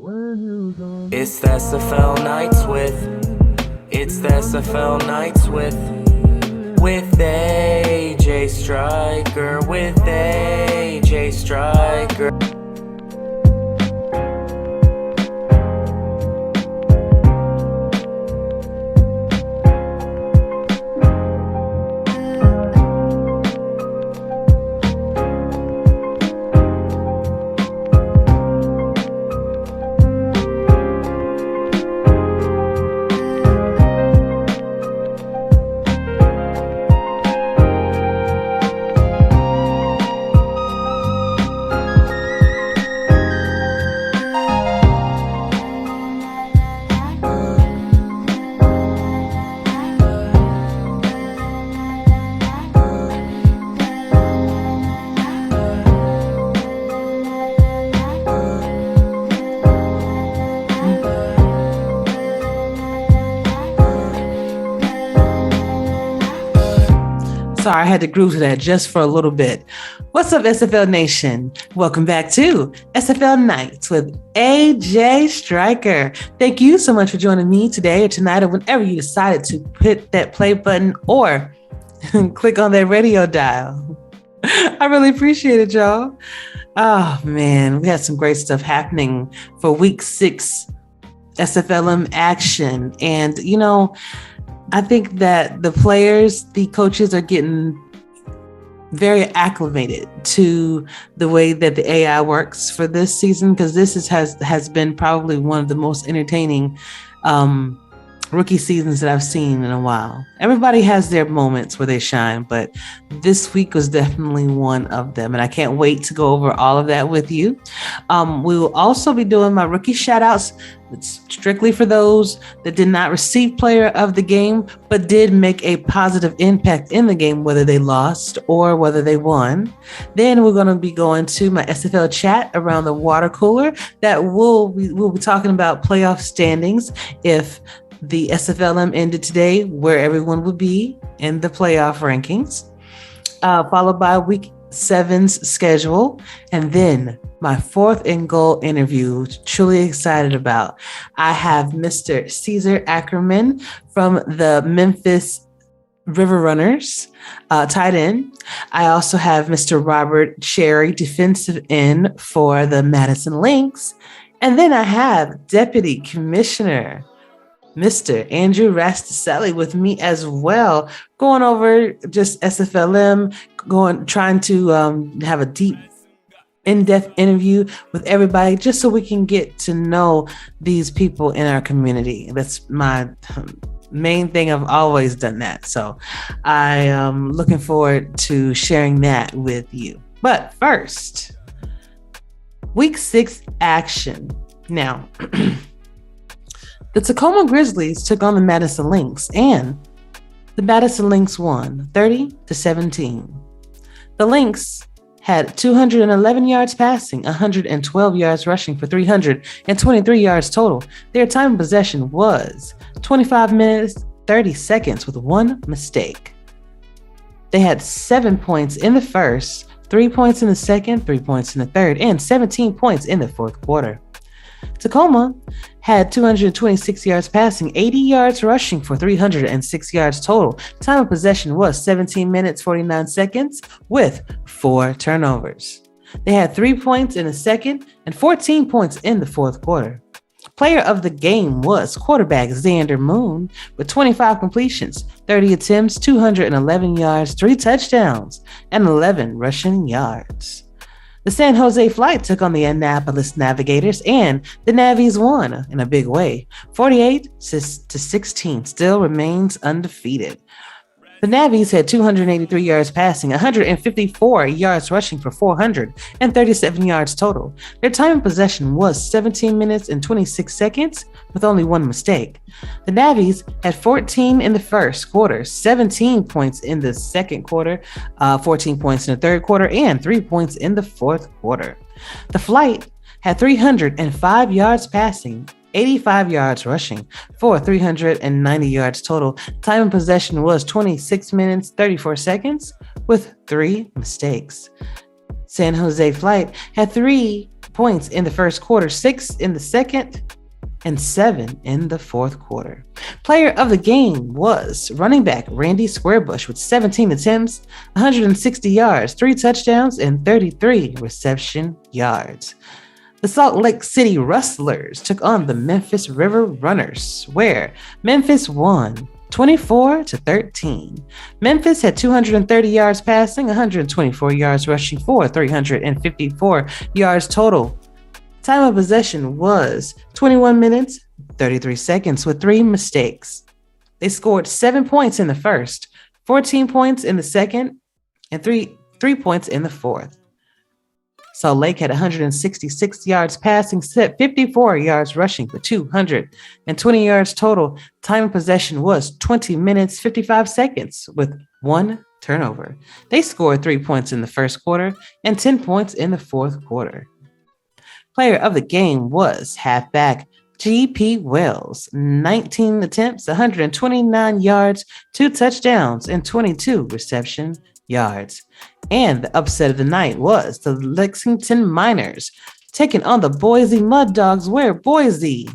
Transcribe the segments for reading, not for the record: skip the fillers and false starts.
It's the SFL nights it's the SFL nights with AJ Striker, with AJ Striker. Sorry, I had to groove to that just for a little bit. What's up, SFL Nation? Welcome back to SFL Nights with AJ Striker. Thank you so much for joining me today or tonight or whenever you decided to hit that play button or click on that radio dial. I really appreciate it, y'all. Oh, man, we had some great stuff happening for week 6 SFLm action. And, you know, I think that the players, the coaches are getting very acclimated to the way that the AI works for this season, because this has been probably one of the most entertaining rookie seasons that I've seen in a while. Everybody has their moments where they shine, but this week was definitely one of them. And I can't wait to go over all of that with you. We will also be doing my rookie shout outs. It's strictly for those that did not receive player of the game, but did make a positive impact in the game, whether they lost or whether they won. Then we're going to be going to my SFL chat around the water cooler that we'll be talking about playoff standings. If the SFLm ended today, where everyone would be in the playoff rankings, followed by week 7's schedule, and then my 4th and goal interview, truly excited about. I have Mr. Cesar Ackerman from the Memphis River Runners, tight end. I also have Mr. Robert Cherry, defensive end for the Madison Lynx. And then I have Deputy Commissioner Mr. Andrew Rasticelli with me as well, going over just SFLm, trying to have a deep, in-depth interview with everybody, just so we can get to know these people in our community. That's my main thing. I've always done that. So I am looking forward to sharing that with you. But first, week 6 action. Now, the Tacoma Grizzlies took on the Madison Lynx, and the Madison Lynx won 30-17. The Lynx had 211 yards passing, 112 yards rushing for 323 yards total. Their time of possession was 25 minutes, 30 seconds with one mistake. They had 7 points in the first, 3 points in the second, 3 points in the third, and 17 points in the fourth quarter. Tacoma had 226 yards passing, 80 yards rushing for 306 yards total. Time of possession was 17 minutes, 49 seconds with 4 turnovers. They had 3 points in the second and 14 points in the fourth quarter. Player of the game was quarterback Xander Moon with 25 completions, 30 attempts, 211 yards, 3 touchdowns, and 11 rushing yards. The San Jose Flight took on the Annapolis Navigators, and the Navies won in a big way, 48-16, still remains undefeated. The Navies had 283 yards passing, 154 yards rushing for 437 yards total. Their time of possession was 17 minutes and 26 seconds with only one mistake. The Navies had 14 in the first quarter, 17 points in the second quarter, 14 points in the third quarter, and 3 points in the fourth quarter. The Flight had 305 yards passing, 85 yards rushing for 390 yards total. Time of possession was 26 minutes, 34 seconds with 3 mistakes. San Jose Flight had 3 points in the first quarter, 6 in the second, and 7 in the fourth quarter. Player of the game was running back Randy Squarebush with 17 attempts, 160 yards, 3 touchdowns, and 33 reception yards. The Salt Lake City Rustlers took on the Memphis River Runners, where Memphis won 24-13. Memphis had 230 yards passing, 124 yards rushing for 354 yards total. Time of possession was 21 minutes, 33 seconds with 3 mistakes. They scored 7 points in the first, 14 points in the second, and 3 points in the fourth. Salt Lake had 166 yards passing, 54 yards rushing for 220 yards total. Time of possession was 20 minutes, 55 seconds with 1 turnover. They scored 3 points in the first quarter and 10 points in the fourth quarter. Player of the game was halfback G.P. Wells, 19 attempts, 129 yards, 2 touchdowns, and 22 reception yards. And the upset of the night was the Lexington Miners taking on the Boise Mud Dogs, where Boise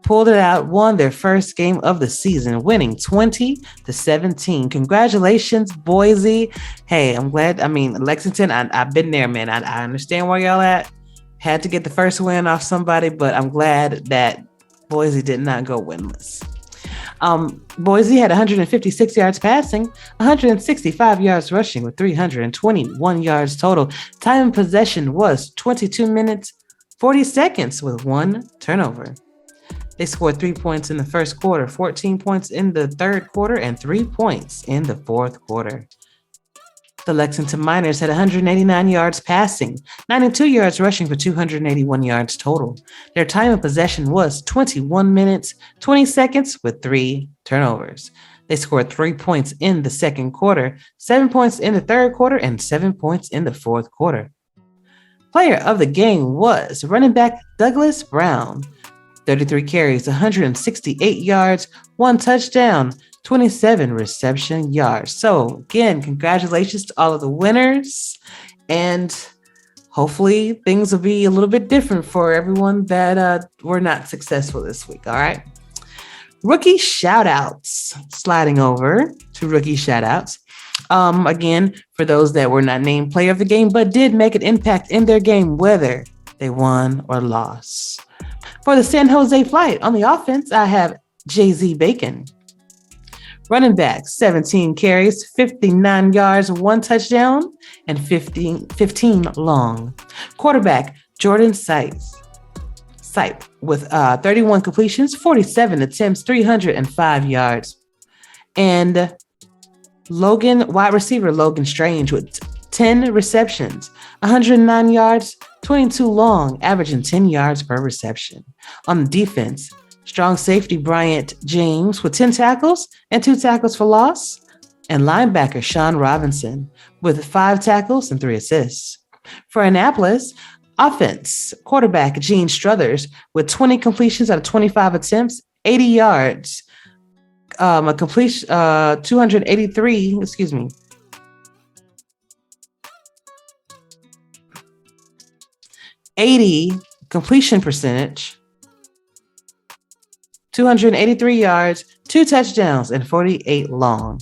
pulled it out, won their first game of the season, winning 20-17. Congratulations, Boise. Hey, I'm glad. I mean, Lexington, I've been there, man. I understand where y'all at. Had to get the first win off somebody, but I'm glad that Boise did not go winless. Boise had 156 yards passing, 165 yards rushing with 321 yards total. Time in possession was 22 minutes, 40 seconds with 1 turnover. They scored 3 points in the first quarter, 14 points in the third quarter, and 3 points in the fourth quarter. The Lexington Miners had 189 yards passing, 92 yards rushing for 281 yards total. Their time of possession was 21 minutes, 20 seconds with 3 turnovers. They scored 3 points in the second quarter, 7 points in the third quarter, and 7 points in the fourth quarter. Player of the game was running back Douglas Brown, 33 carries, 168 yards, 1 touchdown, 27 reception yards. So again, congratulations to all of the winners, and hopefully things will be a little bit different for everyone that were not successful this week. All right. Rookie shout outs. Sliding over to rookie shout outs. Again, for those that were not named player of the game, but did make an impact in their game, whether they won or lost. For the San Jose Flight, on the offense, I have Jay-Z Bacon. Running back, 17 carries, 59 yards, 1 touchdown, and 15 long. Quarterback, Jordan Sipe with 31 completions, 47 attempts, 305 yards. And wide receiver Logan Strange with 10 receptions, 109 yards, 22 long, averaging 10 yards per reception. On the defense, strong safety Bryant James with 10 tackles and 2 tackles for loss, and linebacker Sean Robinson with 5 tackles and 3 assists. For Annapolis, offense, quarterback Gene Struthers with 20 completions out of 25 attempts, 80 yards, 80 completion percentage, 283 yards, 2 touchdowns, and 48 long.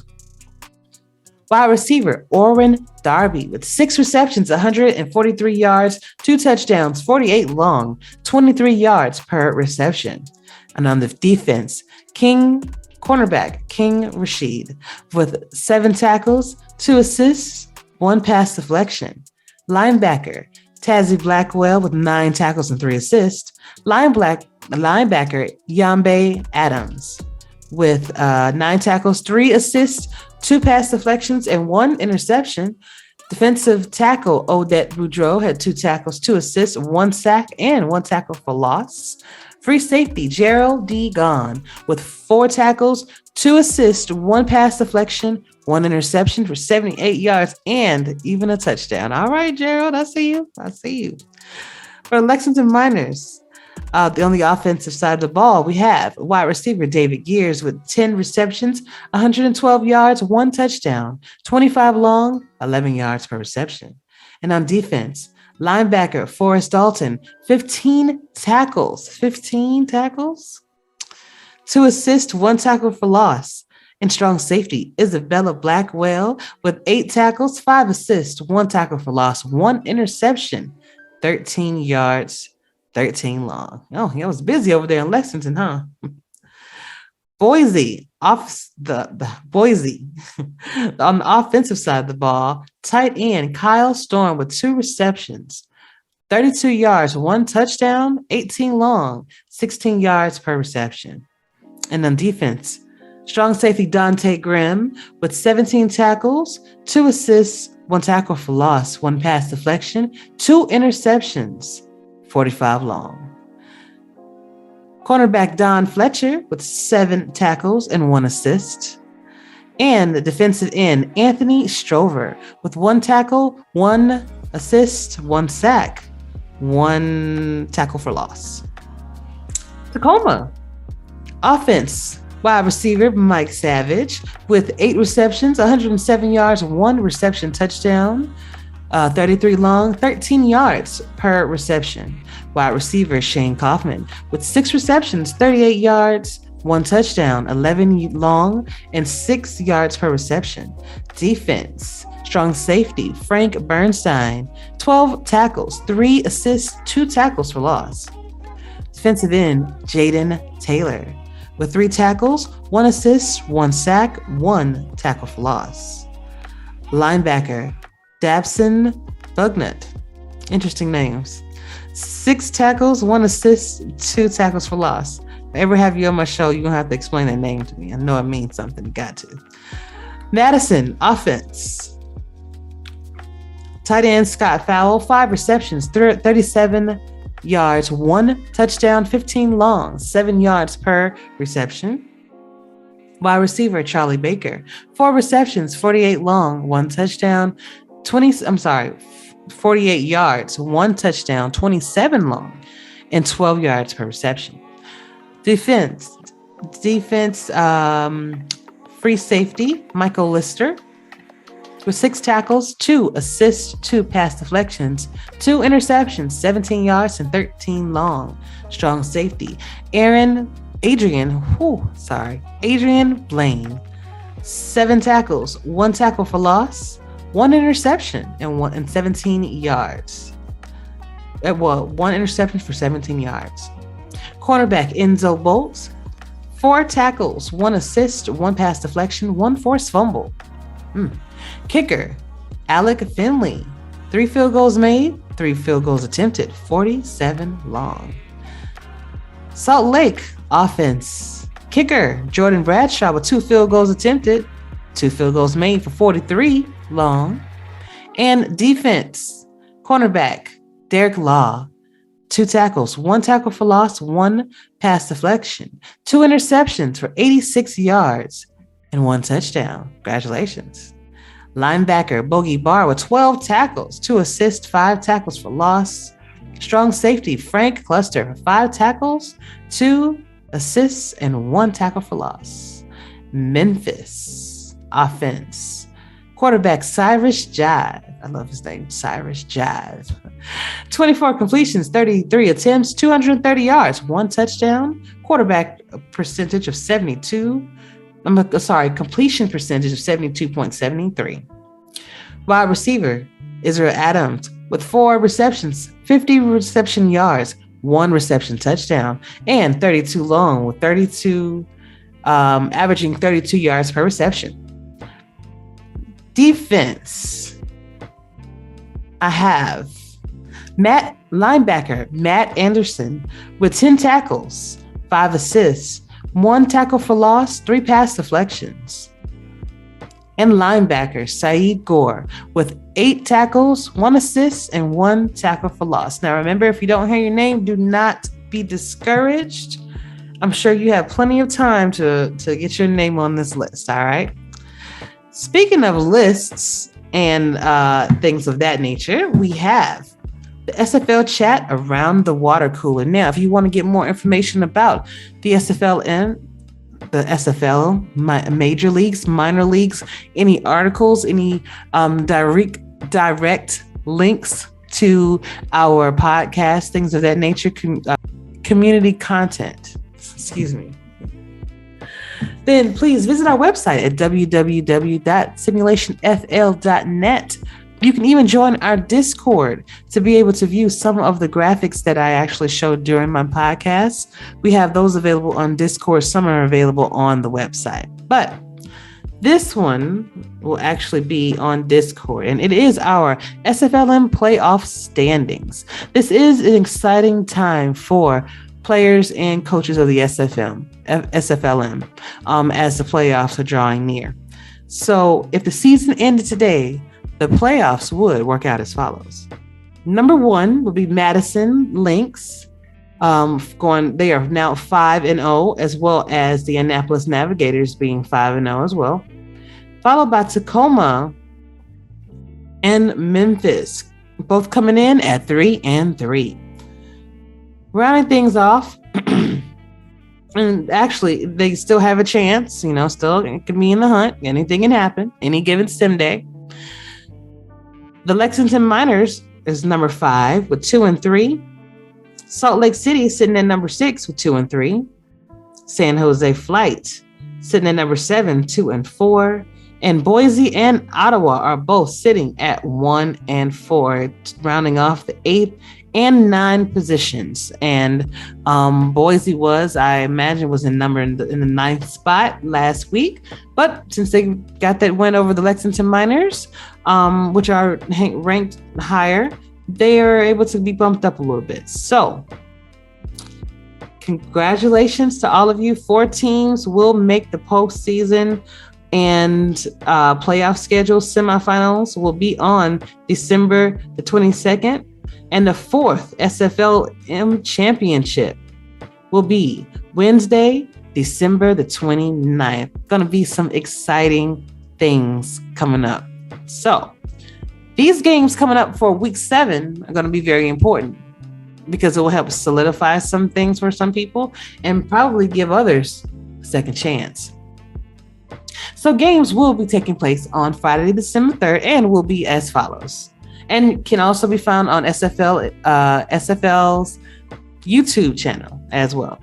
Wide receiver Orrin Darby with 6 receptions, 143 yards, 2 touchdowns, 48 long, 23 yards per reception. And on the defense, cornerback King Rashid with 7 tackles, 2 assists, 1 pass deflection. Linebacker Tazzy Blackwell with 9 tackles and 3 assists. Linebacker Yambe Adams with 9 tackles, 3 assists, 2 pass deflections, and 1 interception. Defensive tackle Odette Boudreau had 2 tackles, 2 assists, 1 sack, and 1 tackle for loss. Free safety Gerald D. Gahn with 4 tackles, 2 assists, 1 pass deflection, 1 interception for 78 yards, and even a touchdown. All right, Gerald, I see you. For Lexington Miners, on the offensive side of the ball, we have wide receiver David Gears with 10 receptions, 112 yards, 1 touchdown, 25 long, 11 yards per reception. And on defense, Linebacker, Forrest Dalton, 15 tackles. 15 tackles? 2 assists, 1 tackle for loss. And strong safety, Isabella Blackwell with 8 tackles, 5 assists, 1 tackle for loss, 1 interception, 13 yards, 13 long. Oh, he was busy over there in Lexington, huh? Boise, Boise. On the offensive side of the ball, tight end Kyle Storm with 2 receptions, 32 yards, 1 touchdown, 18 long, 16 yards per reception. And on defense, strong safety Dante Grimm with 17 tackles, 2 assists, 1 tackle for loss, 1 pass deflection, 2 interceptions, 45 long. Cornerback Don Fletcher with 7 tackles and 1 assist. And the defensive end Anthony Strover with 1 tackle, 1 assist, 1 sack, 1 tackle for loss. Tacoma. Offense, wide receiver Mike Savage with 8 receptions, 107 yards, 1 reception touchdown, 33 long, 13 yards per reception. Wide receiver Shane Kaufman with 6 receptions, 38 yards, 1 touchdown, 11 long, and 6 yards per reception. Defense, strong safety Frank Bernstein, 12 tackles, 3 assists, 2 tackles for loss. Defensive end Jaden Taylor with 3 tackles, 1 assist, 1 sack, 1 tackle for loss. Linebacker Dabson Bugnut. Interesting names. 6 tackles, 1 assist, 2 tackles for loss. If I ever have you on my show, you're going to have to explain that name to me. I know it means something. You got to. Madison, offense. Tight end Scott Fowle, 5 receptions, 37 yards, 1 touchdown, 15 long, 7 yards per reception. Wide receiver Charlie Baker, 4 receptions, 48 long, 1 touchdown, 48 yards, 1 touchdown, 27 long, and 12 yards per reception. Defense, free safety Michael Lister with 6 tackles, 2 assists, 2 pass deflections, 2 interceptions, 17 yards, and 13 long. Strong safety Adrian Blaine, 7 tackles, 1 tackle for loss, 1 interception, and 17 yards. 1 interception for 17 yards. Cornerback Enzo Bolts, 4 tackles, 1 assist, 1 pass deflection, 1 forced fumble. Kicker Alec Finley, 3 field goals made, 3 field goals attempted, 47 long. Salt Lake offense. Kicker Jordan Bradshaw with 2 field goals attempted, 2 field goals made for 43 long. And defense, cornerback Derek Law, 2 tackles, 1 tackle for loss, 1 pass deflection, 2 interceptions for 86 yards, and 1 touchdown. Congratulations. Linebacker Bogey Barr with 12 tackles, 2 assists, 5 tackles for loss. Strong safety Frank Cluster, 5 tackles, 2 assists, and 1 tackle for loss. Memphis offense. Quarterback Cyrus Jive. I love his name, Cyrus Jive. 24 completions, 33 attempts, 230 yards, 1 touchdown. Quarterback percentage of 72. Completion percentage of 72.73. Wide receiver Israel Adams with 4 receptions, 50 reception yards, 1 reception touchdown, and 32 long with averaging 32 yards per reception. Defense, I have linebacker Matt Anderson with 10 tackles, 5 assists, 1 tackle for loss, 3 pass deflections. And linebacker Saeed Gore with 8 tackles, 1 assist, and 1 tackle for loss. Now remember, if you don't hear your name, do not be discouraged. I'm sure you have plenty of time to get your name on this list, all right? Speaking of lists and things of that nature, we have the SFL chat around the water cooler. Now, if you want to get more information about the SFLm, the SFL, major leagues, minor leagues, any articles, any direct links to our podcast, things of that nature, community content. Excuse me. Then please visit our website at www.simulationfl.net. You can even join our Discord to be able to view some of the graphics that I actually showed during my podcast. We have those available on Discord. Some are available on the website. But this one will actually be on Discord, and it is our SFLm playoff standings. This is an exciting time for players and coaches of the SFLm, as the playoffs are drawing near. So if the season ended today, the playoffs would work out as follows. Number 1 would be Madison Lynx. They are now 5-0, as well as the Annapolis Navigators being 5-0 as well. Followed by Tacoma and Memphis, both coming in at 3-3. Rounding things off, and actually they still have a chance, still it can be in the hunt. Anything can happen any given sim day. The Lexington Miners is number 5 with 2-3. Salt Lake City sitting at number 6 with 2-3. San Jose Flight sitting at number 7, 2-4. And Boise and Ottawa are both sitting at 1-4, rounding off the 8th and 9 positions. And Boise I imagine was in the 9th spot last week. But since they got that win over the Lexington Miners, which are ranked higher, they are able to be bumped up a little bit. So congratulations to all of you. 4 teams will make the postseason, and playoff schedule semifinals will be on December the 22nd. And the 4th SFLm championship will be Wednesday, December the 29th. Going to be some exciting things coming up. So these games coming up for week 7 are going to be very important, because it will help solidify some things for some people and probably give others a second chance. So games will be taking place on Friday, December 3rd, and will be as follows. And can also be found on SFL's YouTube channel as well.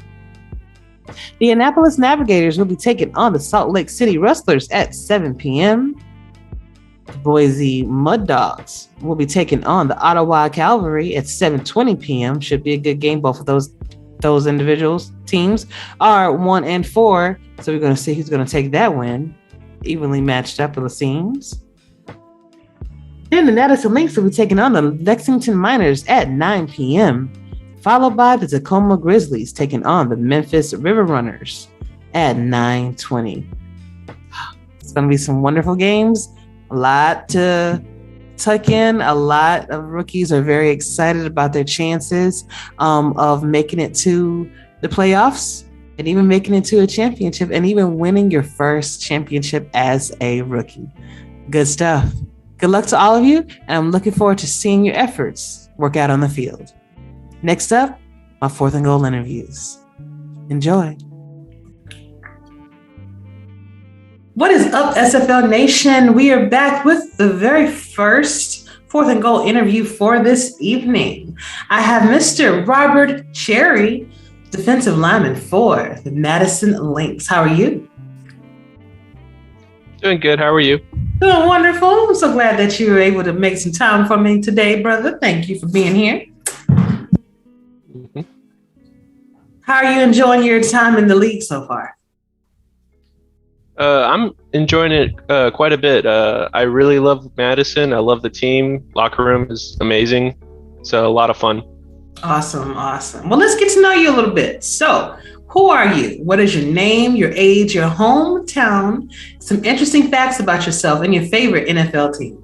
The Annapolis Navigators will be taking on the Salt Lake City Rustlers at 7 p.m. The Boise Mud Dogs will be taking on the Ottawa Cavalry at 7:20 p.m. Should be a good game. Both of those individuals teams are 1-4, so we're going to see who's going to take that win. Evenly matched up, it seems. Then the Madison Lynx will be taking on the Lexington Miners at 9 p.m., followed by the Tacoma Grizzlies taking on the Memphis River Runners at 9:20. It's going to be some wonderful games, a lot to tuck in. A lot of rookies are very excited about their chances of making it to the playoffs and even making it to a championship and even winning your first championship as a rookie. Good stuff. Good luck to all of you, and I'm looking forward to seeing your efforts work out on the field. Next up, my 4th and Goal interviews. Enjoy. What is up, SFL Nation? We are back with the very first 4th and Goal interview for this evening. I have Mr. Robert Cherry, defensive lineman for the Madison Lynx. How are you? Doing good. How are you? Doing wonderful. I'm so glad that you were able to make some time for me today, brother. Thank you for being here. Mm-hmm. How are you enjoying your time in the league so far? I'm enjoying it quite a bit. I really love Madison. I love the team. Locker room is amazing. It's a lot of fun. Awesome. Well, let's get to know you a little bit. So, who are you? What is your name, your age, your hometown, some interesting facts about yourself, and your favorite NFL team?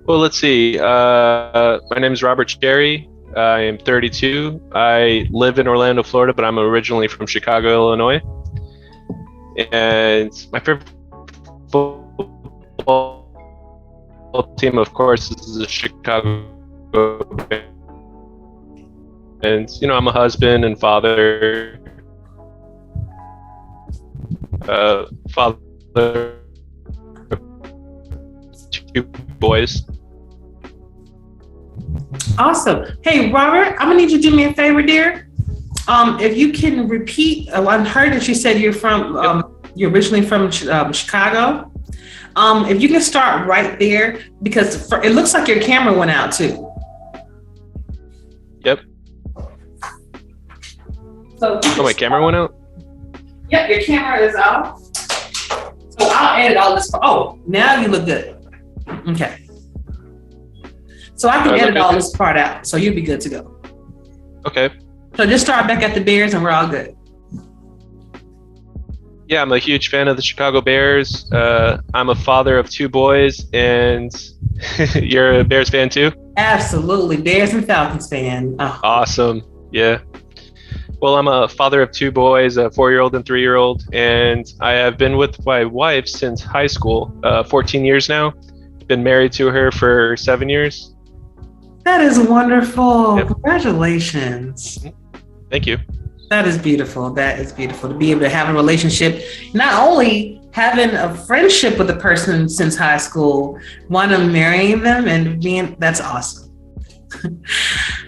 Well, let's see. My name is Robert Cherry. I am 32. I live in Orlando, Florida, but I'm originally from Chicago, Illinois. And my favorite football team, of course, is the Chicago Bears. And, I'm a husband and father. Father of 2 boys. Awesome. Hey, Robert, I'm gonna need you to do me a favor, dear. If you can repeat, I heard that you said you're you're originally from Chicago. If you can start right there, because it looks like your camera went out too. Yep. So my camera went out? Yep, your camera is out. So I'll edit all this. Oh, now you look good. Okay. So I can edit all this part out, so you'll be good to go. Okay. So just start back at the Bears and we're all good. Yeah, I'm a huge fan of the Chicago Bears. I'm a father of 2 boys, and you're a Bears fan too? Absolutely, Bears and Falcons fan. Oh. Awesome, yeah. Well, I'm a father of 2 boys, a 4-year-old and 3-year-old, and I have been with my wife since high school, 14 years now. Been married to her for 7 years. That is wonderful. Yep. Congratulations. Thank you. That is beautiful. That is beautiful to be able to have a relationship, not only having a friendship with a person since high school, want to marry them and that's awesome.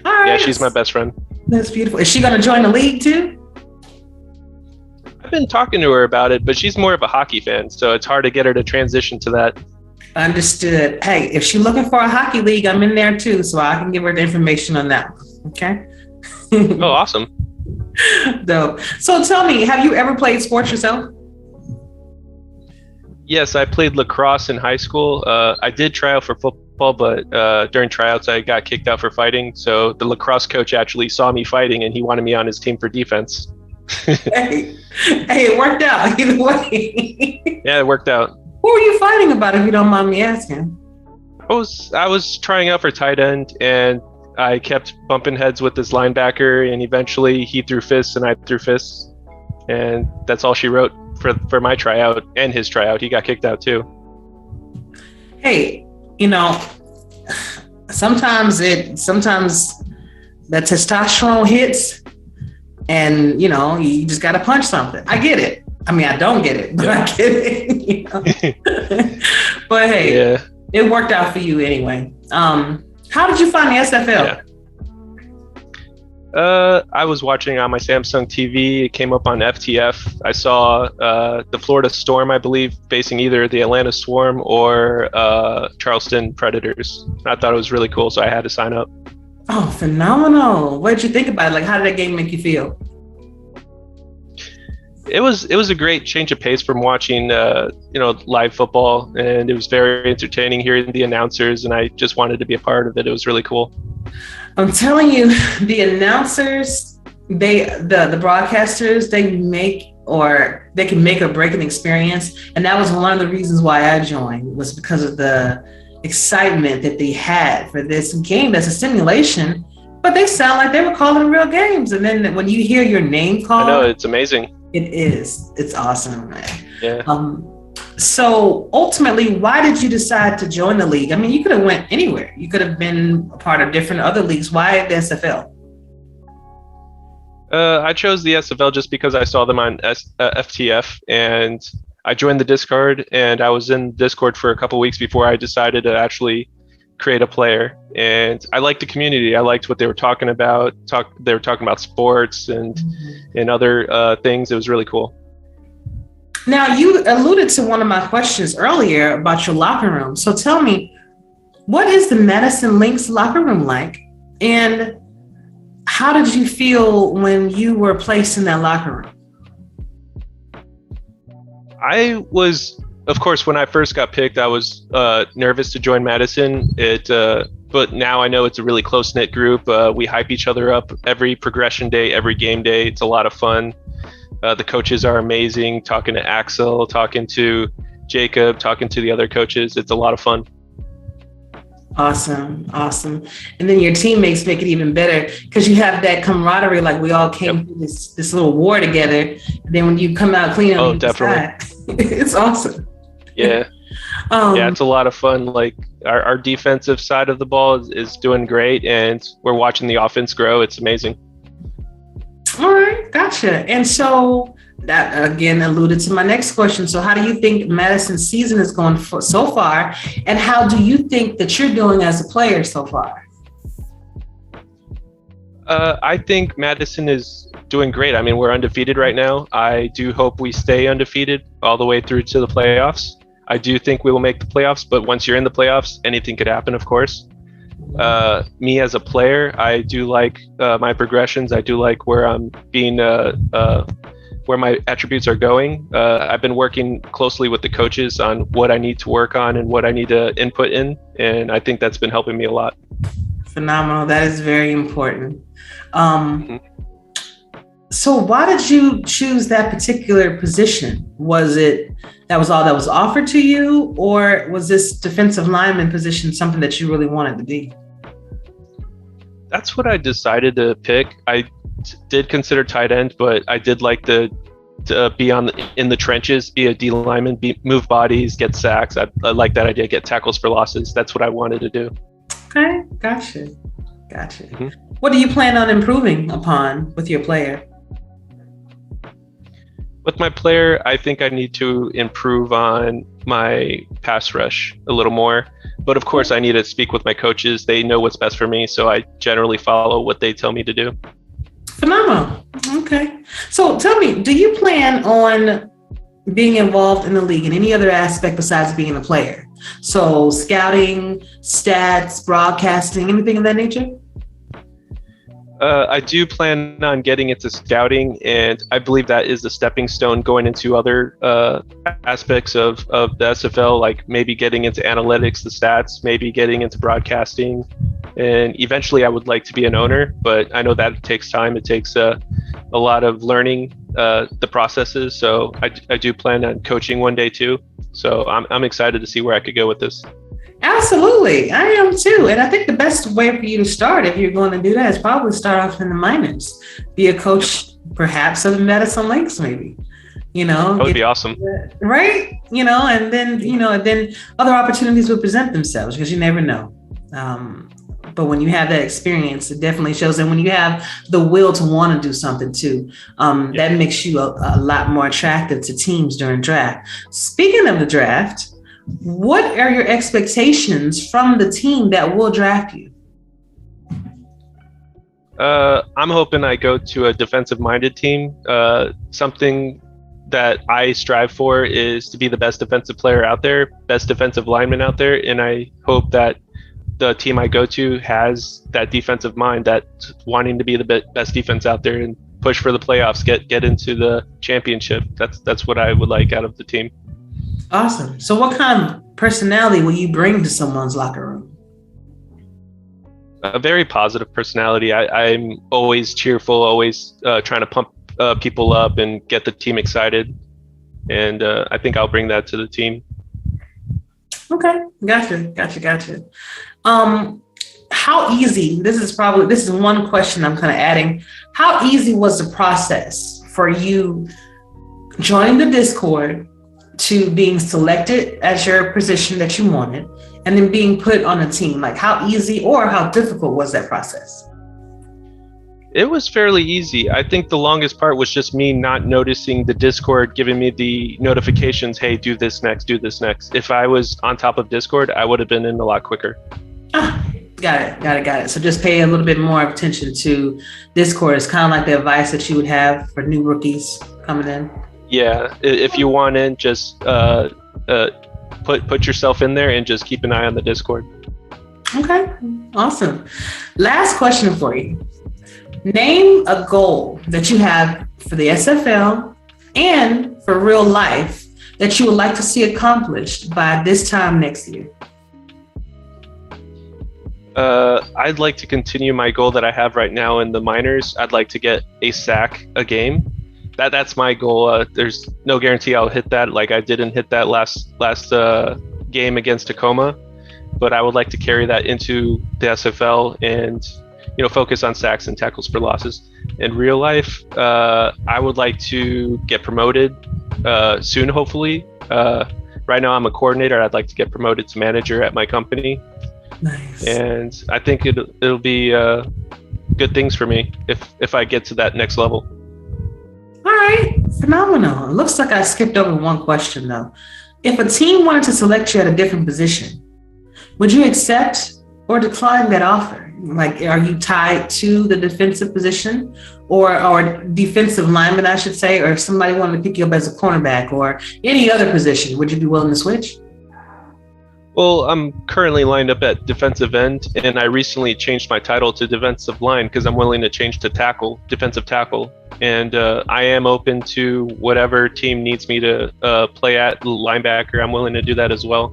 All right. Yeah, she's my best friend. That's beautiful. Is she going to join the league too? I've been talking to her about it, but she's more of a hockey fan, so it's hard to get her to transition to that. Understood. Hey, if she's looking for a hockey league, I'm in there too, so I can give her the information on that. Okay. Oh, awesome. Dope. So tell me, have you ever played sports yourself? Yes, I played lacrosse in high school. I did try out for football, but during tryouts, I got kicked out for fighting. So the lacrosse coach actually saw me fighting, and he wanted me on his team for defense. Hey, it worked out either way. Yeah, it worked out. Who were you fighting about, if you don't mind me asking? I was trying out for tight end, and I kept bumping heads with this linebacker, and eventually he threw fists and I threw fists, and that's all she wrote for my tryout and his tryout. He got kicked out too. Hey, sometimes the testosterone hits, and you just got to punch something. I get it. I mean, I don't get it, but yeah. I get it. But hey, yeah. It worked out for you anyway. How did you find the SFL? Yeah. I was watching on my Samsung TV. It came up on FTF. I saw the Florida Storm, I believe, facing either the Atlanta Swarm or Charleston Predators. I thought it was really cool, so I had to sign up. Oh, phenomenal. What did you think about it? Like, how did that game make you feel? It was a great change of pace from watching live football, and it was very entertaining hearing the announcers, and I just wanted to be a part of it. It was really cool. I'm telling you, the announcers, the broadcasters, they can make or break an experience, and that was one of the reasons why I joined, was because of the excitement that they had for this game that's a simulation, but they sound like they were calling real games. And then when you hear your name called, I know, it's amazing. It is. It's awesome, man. Yeah. So ultimately, why did you decide to join the league? I mean, you could have went anywhere. You could have been a part of different other leagues. Why the SFL? I chose the SFL just because I saw them on FTF, and I joined the Discord, and I was in Discord for a couple weeks before I decided to actually create a player. And I liked the community. I liked what they were talking about. They were talking about sports and other things. It was really cool. Now, you alluded to one of my questions earlier about your locker room. So tell me, what is the Madison Lynx locker room like? And how did you feel when you were placed in that locker room? I was, of course, when I first got picked, I was nervous to join Madison. But now I know it's a really close-knit group. We hype each other up every progression day, every game day. It's a lot of fun. The coaches are amazing. Talking to Axel, talking to Jacob, talking to the other coaches. It's a lot of fun. Awesome. And then your teammates make it even better because you have that camaraderie, like we all came through this little war together. And then when you come out clean, definitely, it's awesome. Yeah. Yeah, it's a lot of fun. Like our defensive side of the ball is doing great, and we're watching the offense grow. It's amazing. All right, gotcha. And so that again alluded to my next question. So how do you think Madison's season is going so far? And how do you think that you're doing as a player so far? I think Madison is doing great. I mean, we're undefeated right now. I do hope we stay undefeated all the way through to the playoffs. I do think we will make the playoffs, but once you're in the playoffs, anything could happen, of course. Me as a player, I do like my progressions. I do like where I'm being, where my attributes are going. I've been working closely with the coaches on what I need to work on and what I need to input in, and I think that's been helping me a lot. Phenomenal. That is very important. So why did you choose that particular position? Was it that was all that was offered to you, or was this defensive lineman position something that you really wanted to be? That's what I decided to pick. I did consider tight end, but I did like to be in the trenches, be a D lineman, move bodies, get sacks. I like that idea, get tackles for losses. That's what I wanted to do. Okay, gotcha. What do you plan on improving upon with your player? With my player, I think I need to improve on my pass rush a little more. But of course, I need to speak with my coaches. They know what's best for me, so I generally follow what they tell me to do. Phenomenal. Okay. So tell me, do you plan on being involved in the league in any other aspect besides being a player? So scouting, stats, broadcasting, anything of that nature? I do plan on getting into scouting, and I believe that is the stepping stone going into other aspects of the SFL, like maybe getting into analytics, the stats, maybe getting into broadcasting, and eventually I would like to be an owner, but I know that takes time. It takes a lot of learning the processes, so I do plan on coaching one day too. So I'm excited to see where I could go with this. Absolutely. I am too. And I think the best way for you to start, if you're going to do that, is probably start off in the minors. Be a coach, perhaps, of the Madison Lynx, maybe. That would be awesome. Right? And then other opportunities will present themselves, because you never know. But when you have that experience, it definitely shows. And when you have the will to want to do something too, that makes you a lot more attractive to teams during draft. Speaking of the draft, what are your expectations from the team that will draft you? I'm hoping I go to a defensive-minded team. Something that I strive for is to be the best defensive player out there, best defensive lineman out there, and I hope that the team I go to has that defensive mind, that wanting to be the best defense out there and push for the playoffs, get into the championship. That's what I would like out of the team. Awesome. So what kind of personality will you bring to someone's locker room? A very positive personality. I'm always cheerful, always trying to pump people up and get the team excited. And I think I'll bring that to the team. Okay. Gotcha. How easy, this is one question I'm kind of adding. How easy was the process for you joining the Discord to being selected as your position that you wanted, and then being put on a team? Like, how easy or how difficult was that process? It was fairly easy. I think the longest part was just me not noticing the Discord giving me the notifications, hey, do this next. If I was on top of Discord, I would have been in a lot quicker. Got it. So just pay a little bit more attention to Discord. It's kind of like the advice that you would have for new rookies coming in. Yeah, if you want in, just put yourself in there and just keep an eye on the Discord. Okay, awesome. Last question for you. Name a goal that you have for the SFL and for real life that you would like to see accomplished by this time next year. I'd like to continue my goal that I have right now in the minors. I'd like to get a sack a game. That's my goal. There's no guarantee I'll hit that. Like I didn't hit that last game against Tacoma, but I would like to carry that into the SFL and focus on sacks and tackles for losses. In real life, I would like to get promoted soon, hopefully. Right now I'm a coordinator. I'd like to get promoted to manager at my company. Nice. And I think it'll be good things for me if I get to that next level. All right. Phenomenal. It looks like I skipped over one question though. If a team wanted to select you at a different position, would you accept or decline that offer? Like, are you tied to the defensive position or defensive lineman, I should say, or if somebody wanted to pick you up as a cornerback or any other position, would you be willing to switch? Well, I'm currently lined up at defensive end, and I recently changed my title to defensive line because I'm willing to change to tackle, defensive tackle. And I am open to whatever team needs me to play at linebacker. I'm willing to do that as well.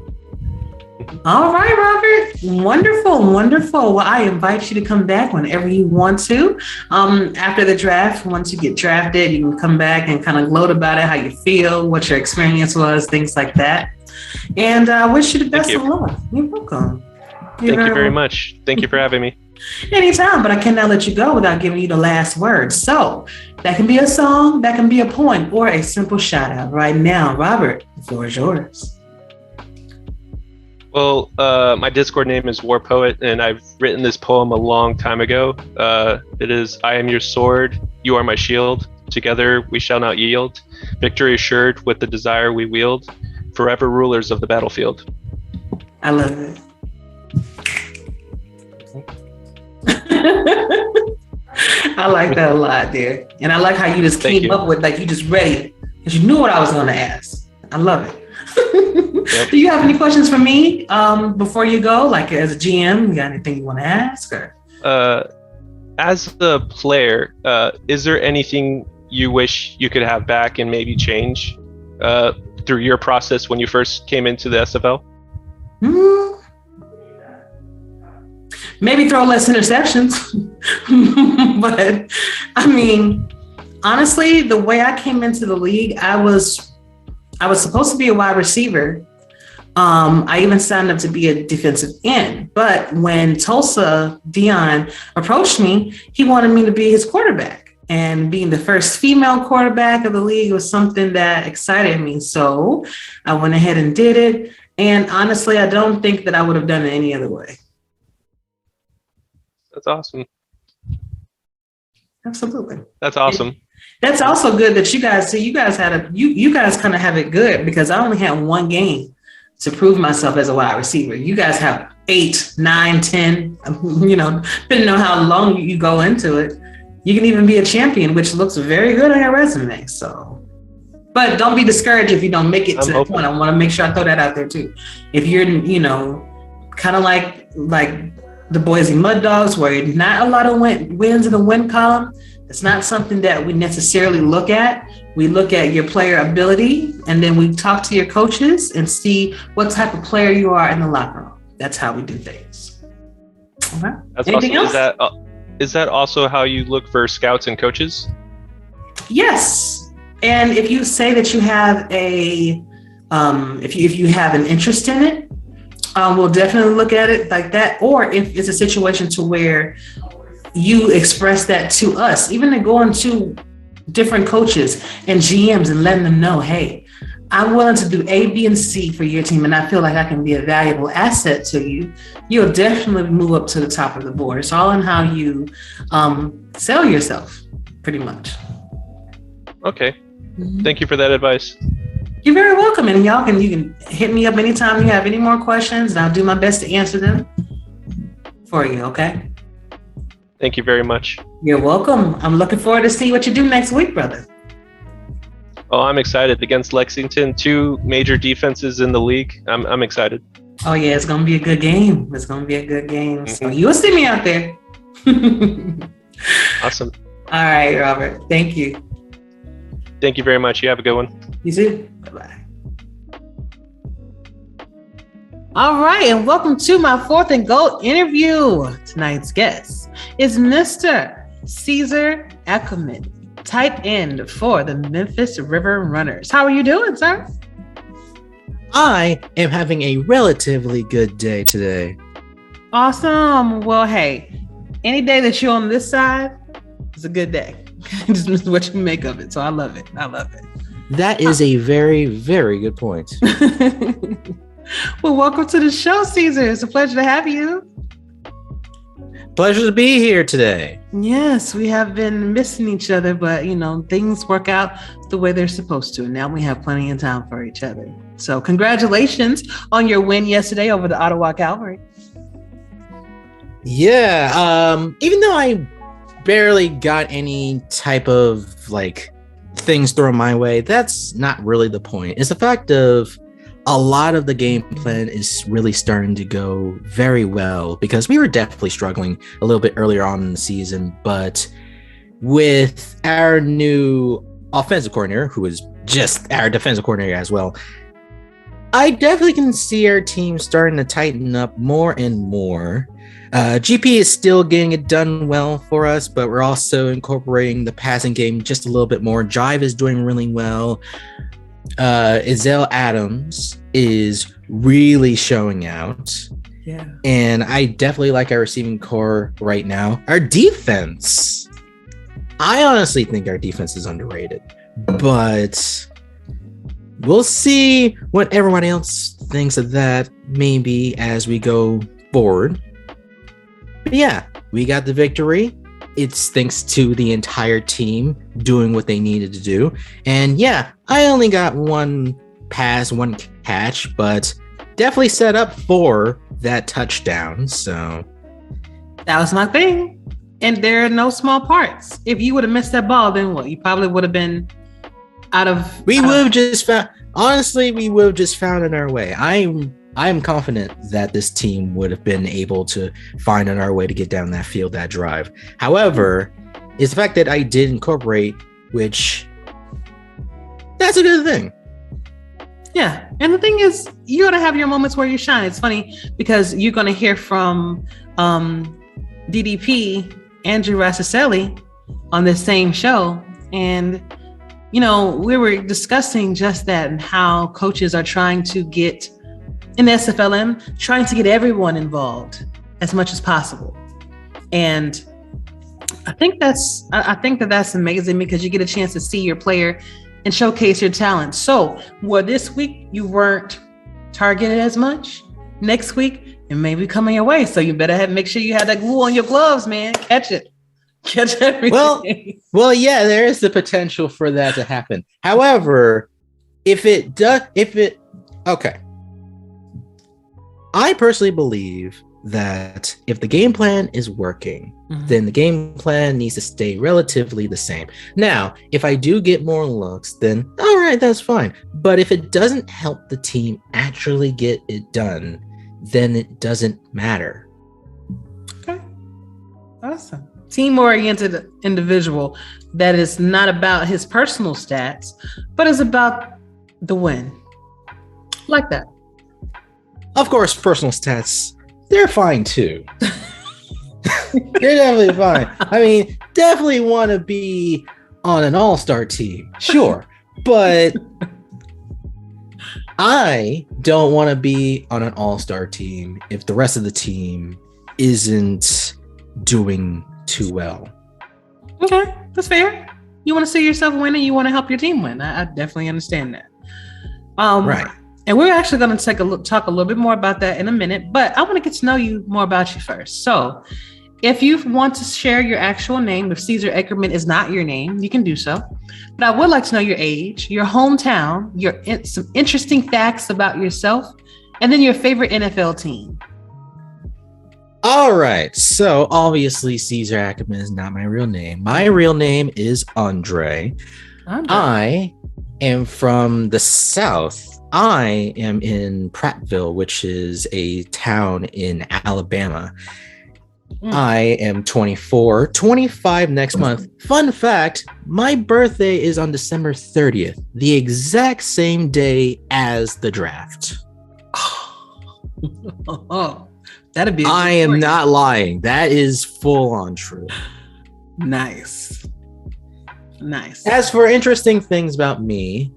All right, Robert. Wonderful, wonderful. Well, I invite you to come back whenever you want to. After the draft, once you get drafted, you can come back and kind of gloat about it, how you feel, what your experience was, things like that. And I wish you the best of luck. You're welcome. Thank you very much. Thank you for having me. Anytime, but I cannot let you go without giving you the last word. So that can be a song, that can be a poem, or a simple shout out right now. Robert, the floor is yours. Well, my Discord name is War Poet, and I've written this poem a long time ago. It is, I am your sword, you are my shield. Together we shall not yield. Victory assured with the desire we wield. Forever rulers of the battlefield. I love it. I like that a lot, dear. And I like how you just came up with, like, you just ready because you knew what I was going to ask. I love it. Yep. Do you have any questions for me before you go? Like, as a GM, you got anything you want to ask? Or? As a player, is there anything you wish you could have back and maybe change through your process when you first came into the SFL? Maybe throw less interceptions. But I mean, honestly, the way I came into the league, I was supposed to be a wide receiver. I even signed up to be a defensive end. But when Tulsa Dion approached me, he wanted me to be his quarterback. And being the first female quarterback of the league was something that excited me. So I went ahead and did it. And honestly, I don't think that I would have done it any other way. That's awesome. Absolutely. That's awesome. That's also good that you guys see. You guys kind of have it good because I only had one game to prove myself as a wide receiver. You guys have 8, 9, 10. Depending on how long you go into it, you can even be a champion, which looks very good on your resume. So, but don't be discouraged if you don't make it to that point. I want to make sure I throw that out there too. If you're, kind of like the Boise Mud Dogs, where not a lot of wins in the win column. It's not something that we necessarily look at. We look at your player ability, and then we talk to your coaches and see what type of player you are in the locker room. That's how we do things. Okay. That's Anything awesome. else? Is that also how you look for scouts and coaches? Yes. And if you say that you have if you have an interest in it, we'll definitely look at it like that. Or if it's a situation to where you express that to us, even to going to different coaches and GMs and letting them know, hey, I'm willing to do A, B, and C for your team, and I feel like I can be a valuable asset to you. You'll definitely move up to the top of the board. It's all in how you sell yourself, pretty much. Okay. Thank you for that advice. You're very welcome, and you can hit me up anytime you have any more questions, and I'll do my best to answer them for you, okay? Thank you very much. You're welcome. I'm looking forward to see what you do next week, brother. Oh, I'm excited. Against Lexington, 2 major defenses in the league. I'm excited. Oh, yeah, it's going to be a good game. It's going to be a good game. So you'll see me out there. Awesome. All right, Robert. Thank you. Thank you very much. You have a good one. You too. Bye-bye. All right, and welcome to my 4th and Goal interview. Tonight's guest is Mr. Cesar Ackerman, tight end for the Memphis River Runners. How are you doing, sir? I am having a relatively good day today. Awesome. Well, hey, any day that you're on this side is a good day. Just what you make of it. So I love it. I love it. That is a very, very good point. Well, welcome to the show, Cesar. It's a pleasure to have you. Pleasure to be here today. Yes, we have been missing each other, but things work out the way they're supposed to. And now we have plenty of time for each other. So congratulations on your win yesterday over the Ottawa Cavalry. Yeah, even though I barely got any type of things thrown my way, that's not really the point. It's the fact of a lot of the game plan is really starting to go very well, because we were definitely struggling a little bit earlier on in the season, but with our new offensive coordinator, who is just our defensive coordinator as well, I definitely can see our team starting to tighten up more and more. GP is still getting it done well for us, but we're also incorporating the passing game just a little bit more. Jive is doing really well. Isel Adams is really showing out. Yeah. And I definitely like our receiving core right now. Our defense, I honestly think our defense is underrated, but we'll see what everyone else thinks of that maybe as we go forward. But yeah, we got the victory. It's thanks to the entire team doing what they needed to do. And yeah, I only got one pass, one catch, but definitely set up for that touchdown. So that was my thing. And there are no small parts. If you would have missed that ball, then what? You probably would have been out of... We would have just found... Honestly, we would have just found it our way. I'm confident that this team would have been able to find on our way to get down that field, that drive. However, it's the fact that I did incorporate, which that's a good thing. Yeah. And the thing is, you got to have your moments where you shine. It's funny because you're going to hear from DDP, Andrew Rassicelli, on this same show. And, we were discussing just that and how coaches are trying to get in the SFLm, trying to get everyone involved as much as possible. And I think that's amazing because you get a chance to see your player and showcase your talent. So where this week you weren't targeted as much, next week it may be coming your way. So you better make sure you have that glue on your gloves, man. Catch everything. Well, yeah, there is the potential for that to happen. However, okay. I personally believe that if the game plan is working, then the game plan needs to stay relatively the same. Now, if I do get more looks, then all right, that's fine. But if it doesn't help the team actually get it done, then it doesn't matter. Okay. Awesome. Team-oriented individual that is not about his personal stats, but is about the win. Like that. Of course, personal stats, they're fine too. They're definitely fine. I mean, definitely want to be on an all-star team, sure. But I don't want to be on an all-star team if the rest of the team isn't doing too well. Okay, that's fair. You want to see yourself win and you want to help your team win. I definitely understand that. Right. And we're actually going to talk a little bit more about that in a minute, but I want to get to know you more about you first. So if you want to share your actual name, if Cesar Eckerman is not your name, you can do so. But I would like to know your age, your hometown, some interesting facts about yourself, and then your favorite NFL team. All right. So obviously Cesar Ackerman is not my real name. My real name is Andre. I am from the South. I am in Prattville, which is a town in Alabama. I am 24, 25 next month. Fun fact, my birthday is on December 30th, the exact same day as the draft. That'd be. I am not lying. That is full on true. Nice. As for interesting things about me,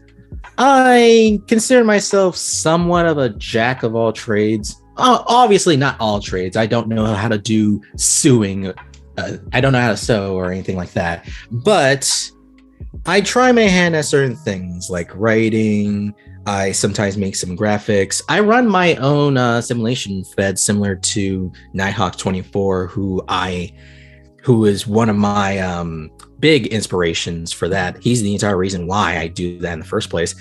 I consider myself somewhat of a jack of all trades. Obviously not all trades. I don't know how to do sewing. I don't know how to sew or anything like that. But I try my hand at certain things like writing, I sometimes make some graphics. I run my own simulation fed similar to Nighthawk24, who is one of my big inspirations for that. He's the entire reason why I do that in the first place.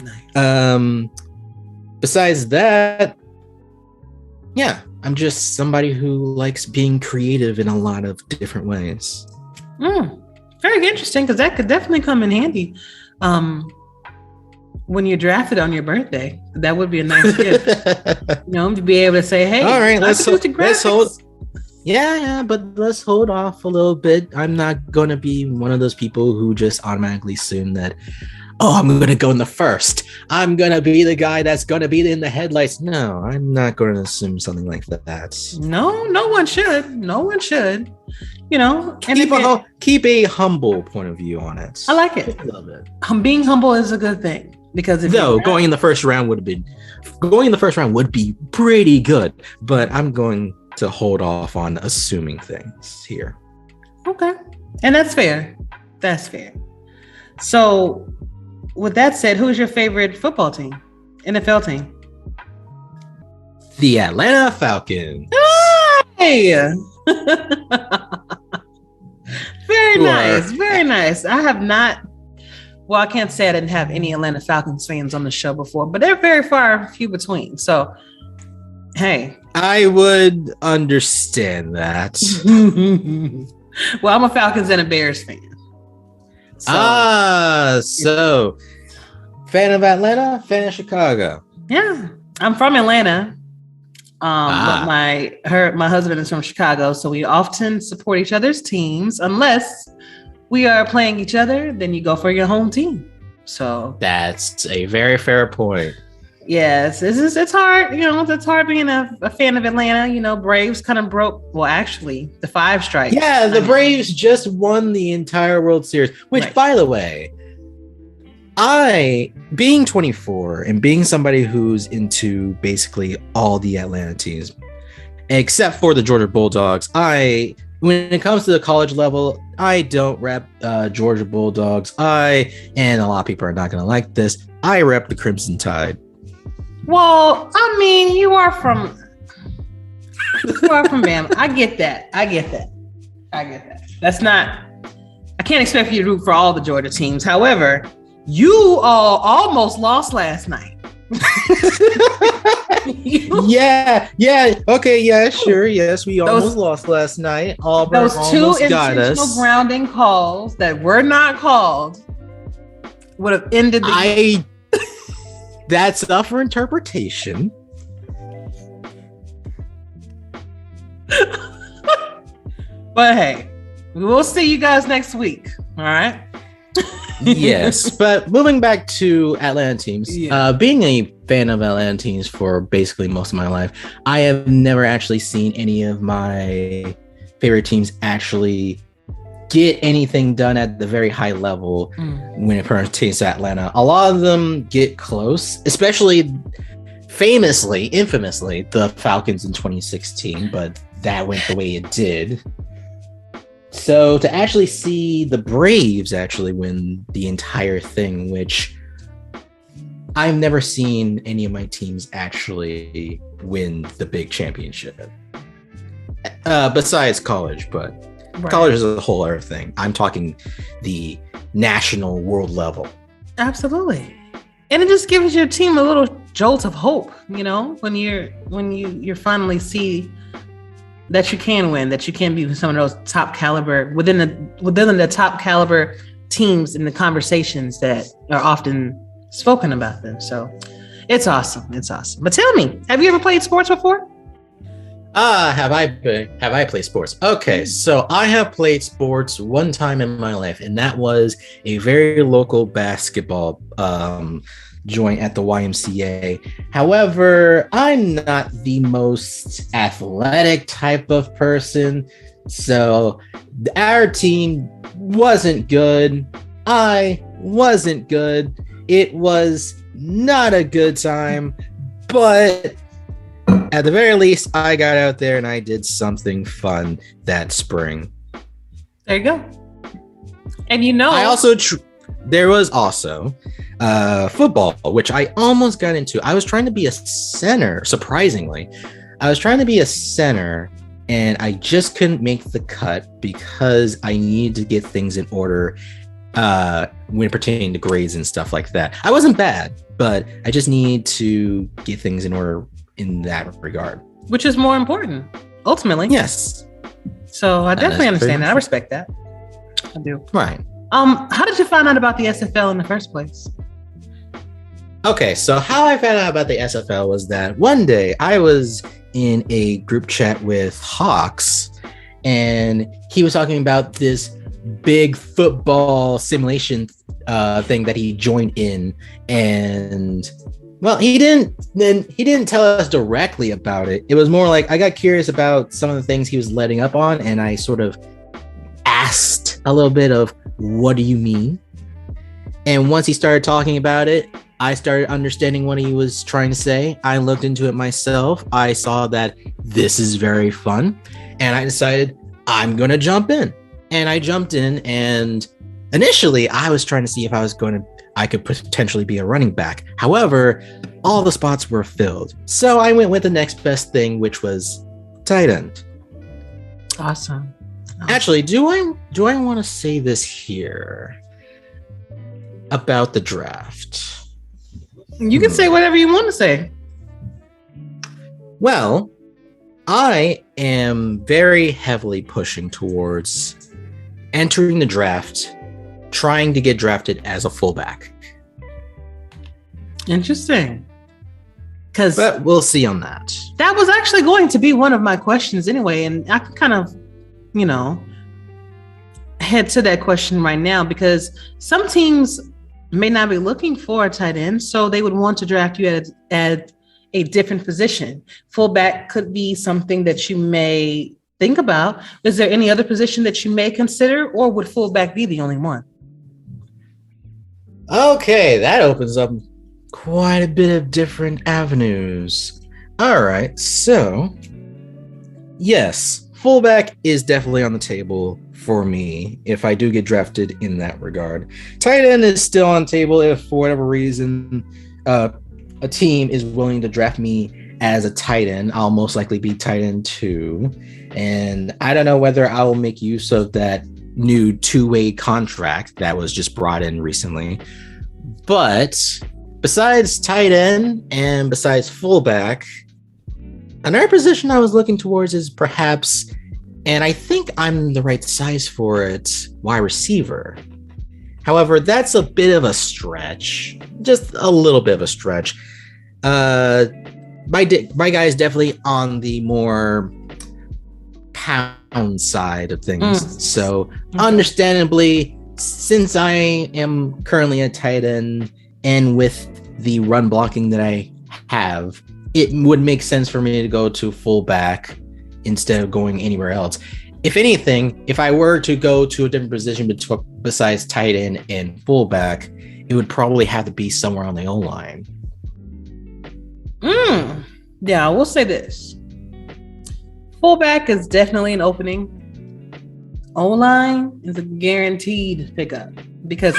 Nice. Besides that, yeah, I'm just somebody who likes being creative in a lot of different ways. Very interesting, because that could definitely come in handy when you're drafted on your birthday. That would be a nice gift, to be able to say, "Hey, all right, let's hold." Yeah, but let's hold off a little bit. I'm not going to be one of those people who just automatically assume that, I'm going to go in the first. I'm going to be the guy that's going to be in the headlights. No, I'm not going to assume something like that. No one should. No one should. And keep a humble point of view on it. I like it. I love it. Being humble is a good thing, because going in the first round would be pretty good, but I'm going to hold off on assuming things here. Okay. And that's fair. So with that said, who's your favorite football team? NFL team? The Atlanta Falcons. Hey! Very nice. I have not, I can't say I didn't have any Atlanta Falcons fans on the show before, but they're very few between. So, hey. I would understand that. Well, I'm a Falcons and a Bears fan. So fan of Atlanta, fan of Chicago. Yeah, I'm from Atlanta. But my husband is from Chicago, so we often support each other's teams. Unless we are playing each other, then you go for your home team. So that's a very fair point. Yes, it's hard. It's hard being a fan of Atlanta. Braves kind of broke. Well, actually, the 5 strike. Yeah, the Braves just won the entire World Series. Which, right. By the way, I, being 24 and being somebody who's into basically all the Atlanta teams, except for the Georgia Bulldogs, when it comes to the college level, I don't rep Georgia Bulldogs. And a lot of people are not going to like this, I rep the Crimson Tide. Well, I mean, you are from Bama. I get that. That's not, I can't expect you to root for all the Georgia teams. However, you all almost lost last night. Yeah. Okay. Yeah. Sure. Yes, we almost lost last night. Auburn those two almost got us. Intentional grounding calls that were not called would have ended the. That's up for interpretation. But hey, we'll see you guys next week. All right. Yes, but moving back to Atlanta teams, being a fan of Atlanta teams for basically most of my life, I have never actually seen any of my favorite teams actually get anything done at the very high level when it pertains to Atlanta. A lot of them get close, especially infamously, the Falcons in 2016, but that went the way it did. So to actually see the Braves actually win the entire thing, which I've never seen any of my teams actually win the big championship, besides college, but right. College is a whole other thing. I'm talking the national world level. Absolutely. And it just gives your team a little jolt of hope, when you finally see that you can win, that you can be some of those top caliber within the top caliber teams in the conversations that are often spoken about them. So it's awesome. But tell me, have you ever played sports before? Have I played sports? Okay, so I have played sports one time in my life, and that was a very local basketball joint at the YMCA. However, I'm not the most athletic type of person, so our team wasn't good. I wasn't good. It was not a good time, but at the very least, I got out there and I did something fun that spring. There you go. And I there was also football, which I almost got into. I was trying to be a center, surprisingly. I was trying to be a center, and I just couldn't make the cut because I needed to get things in order when pertaining to grades and stuff like that. I wasn't bad, but I just need to get things in order in that regard. Which is more important, ultimately. Yes. So I definitely understand that. I respect that. I do. Right. How did you find out about the SFL in the first place? Okay, so how I found out about the SFL was that one day I was in a group chat with Hawks, and he was talking about this big football simulation thing that he joined in, and well, he didn't tell us directly about it. It was more like I got curious about some of the things he was letting up on, and I sort of asked a little bit of, what do you mean? And once he started talking about it, I started understanding what he was trying to say. I looked into it myself. I saw that this is very fun, and I decided I'm going to jump in. And I jumped in, and initially I was trying to see if I could potentially be a running back. However, all the spots were filled. So I went with the next best thing, which was tight end. Awesome. Actually, do I want to say this here about the draft? You can say whatever you want to say. Well, I am very heavily pushing towards entering the draft, trying to get drafted as a fullback. Interesting. But we'll see on that. That was actually going to be one of my questions anyway, and I can kind of, head to that question right now, because some teams may not be looking for a tight end, so they would want to draft you at a different position. Fullback could be something that you may think about. Is there any other position that you may consider, or would fullback be the only one? Okay, that opens up quite a bit of different avenues. All right, so yes, fullback is definitely on the table for me if I do get drafted in that regard. Tight end is still on the table if for whatever reason a team is willing to draft me as a tight end. I'll most likely be tight end 2. And I don't know whether I will make use of that new 2-way contract that was just brought in recently. But besides tight end and besides fullback, another position I was looking towards is perhaps, and I think I'm the right size for it, wide receiver. However, that's a bit of a stretch, just a little bit of a stretch. My guy is definitely on the more pound side of things. So understandably, since I am currently a tight end and with the run blocking that I have, it would make sense for me to go to fullback instead of going anywhere else. If anything, if I were to go to a different position besides tight end and fullback, it would probably have to be somewhere on the O-line. Yeah, I will say this. Fullback is definitely an opening. O-line is a guaranteed pickup because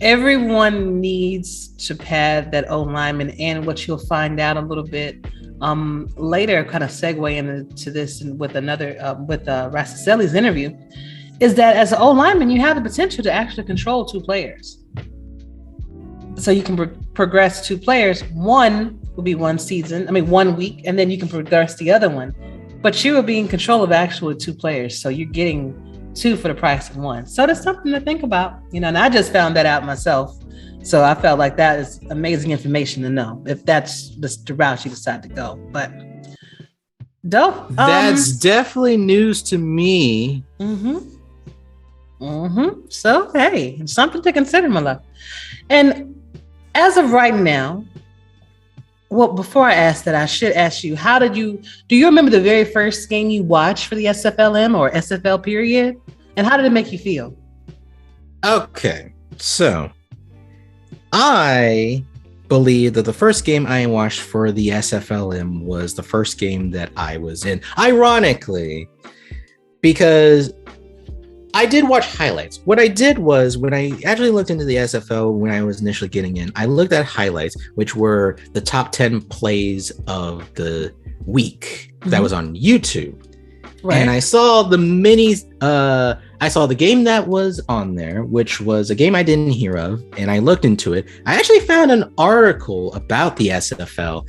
everyone needs to pad that O-lineman, and what you'll find out a little bit later, kind of segue into this with Rasticelli's interview, is that as an O-lineman, you have the potential to actually control 2 players. So you can progress 2 players. One will be 1 week, and then you can progress the other one. But you will be in control of actually 2 players. So you're getting 2 for the price of 1. So that's something to think about, and I just found that out myself. So I felt like that is amazing information to know if that's the route you decide to go. But dope. That's definitely news to me. So, hey, it's something to consider, my love. And as of right now, well, before I ask that, I should ask you, do you remember the very first game you watched for the SFLm or SFL period? And how did it make you feel? Okay, so I believe that the first game I watched for the SFLm was the first game that I was in. Ironically, because I did watch highlights. What I did was when I actually looked into the SFL when I was initially getting in, I looked at highlights, which were the top 10 plays of the week that was on YouTube. Right. And I saw the I saw the game that was on there, which was a game I didn't hear of, and I looked into it. I actually found an article about the SFL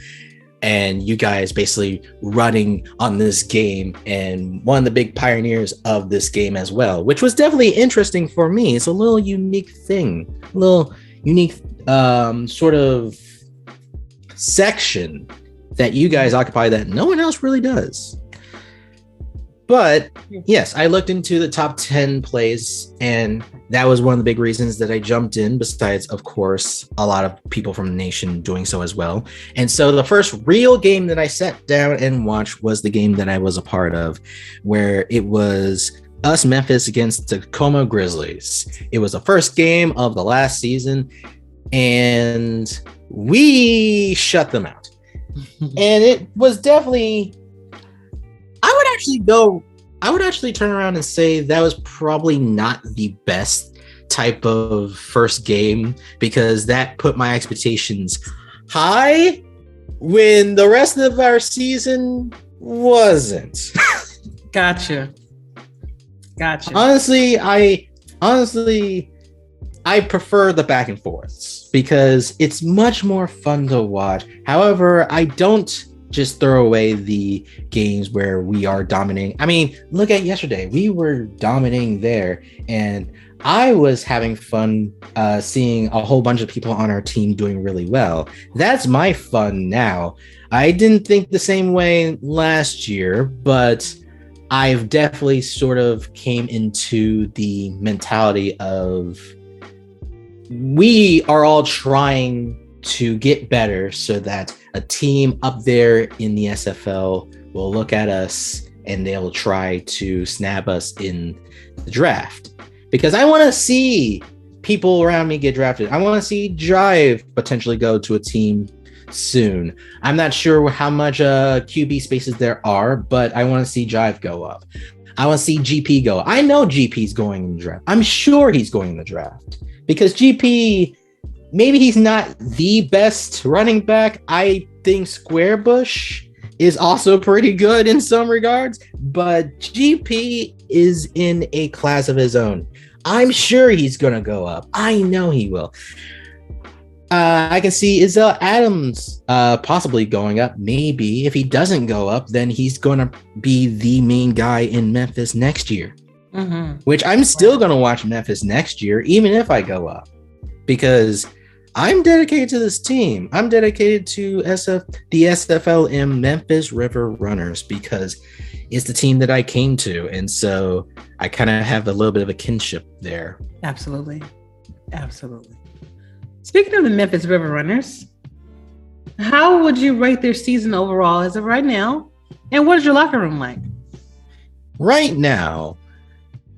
and you guys basically running on this game and one of the big pioneers of this game as well, which was definitely interesting for me. It's a little unique thing, a little unique sort of section that you guys occupy that no one else really does. But yes, I looked into the top 10 plays, and that was one of the big reasons that I jumped in, besides, of course, a lot of people from the nation doing so as well. And so the first real game that I sat down and watched was the game that I was a part of, where it was us Memphis against Tacoma Grizzlies. It was the first game of the last season, and we shut them out. And it was definitely... I would actually turn around and say that was probably not the best type of first game, because that put my expectations high when the rest of our season wasn't. Gotcha. Honestly, I prefer the back and forths because it's much more fun to watch. However, I don't just throw away the games where we are dominating. I mean, look at yesterday. We were dominating there, and I was having fun seeing a whole bunch of people on our team doing really well. That's my fun now. I didn't think the same way last year, but I've definitely sort of came into the mentality of we are all trying to get better so that a team up there in the SFL will look at us and they'll try to snap us in the draft. Because I want to see people around me get drafted. I want to see Drive potentially go to a team soon. I'm not sure how much QB spaces there are, but I want to see Drive go up. I want to see GP go. I know GP's going in the draft. I'm sure he's going in the draft because GP... maybe he's not the best running back. I think Squarebush is also pretty good in some regards, but GP is in a class of his own. I'm sure he's going to go up. I know he will. I can see Isaiah Adams possibly going up. Maybe if he doesn't go up, then he's going to be the main guy in Memphis next year, which I'm still going to watch Memphis next year, even if I go up, because I'm dedicated to this team. I'm dedicated to the SFLm Memphis River Runners because it's the team that I came to. And so I kind of have a little bit of a kinship there. Absolutely. Speaking of the Memphis River Runners, how would you rate their season overall as of right now? And what is your locker room like? Right now,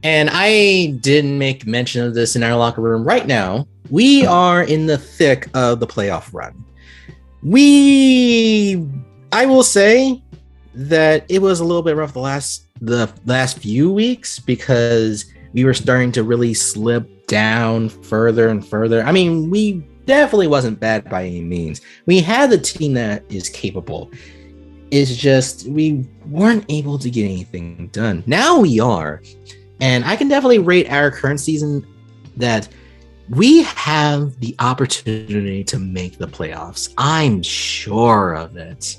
and I didn't make mention of this in our locker room, right now, we are in the thick of the playoff run. I will say that it was a little bit rough the last few weeks because we were starting to really slip down further and further. I mean, we definitely wasn't bad by any means. We had the team that is capable. It's just we weren't able to get anything done. Now we are. And I can definitely rate our current season that we have the opportunity to make the playoffs. I'm sure of it.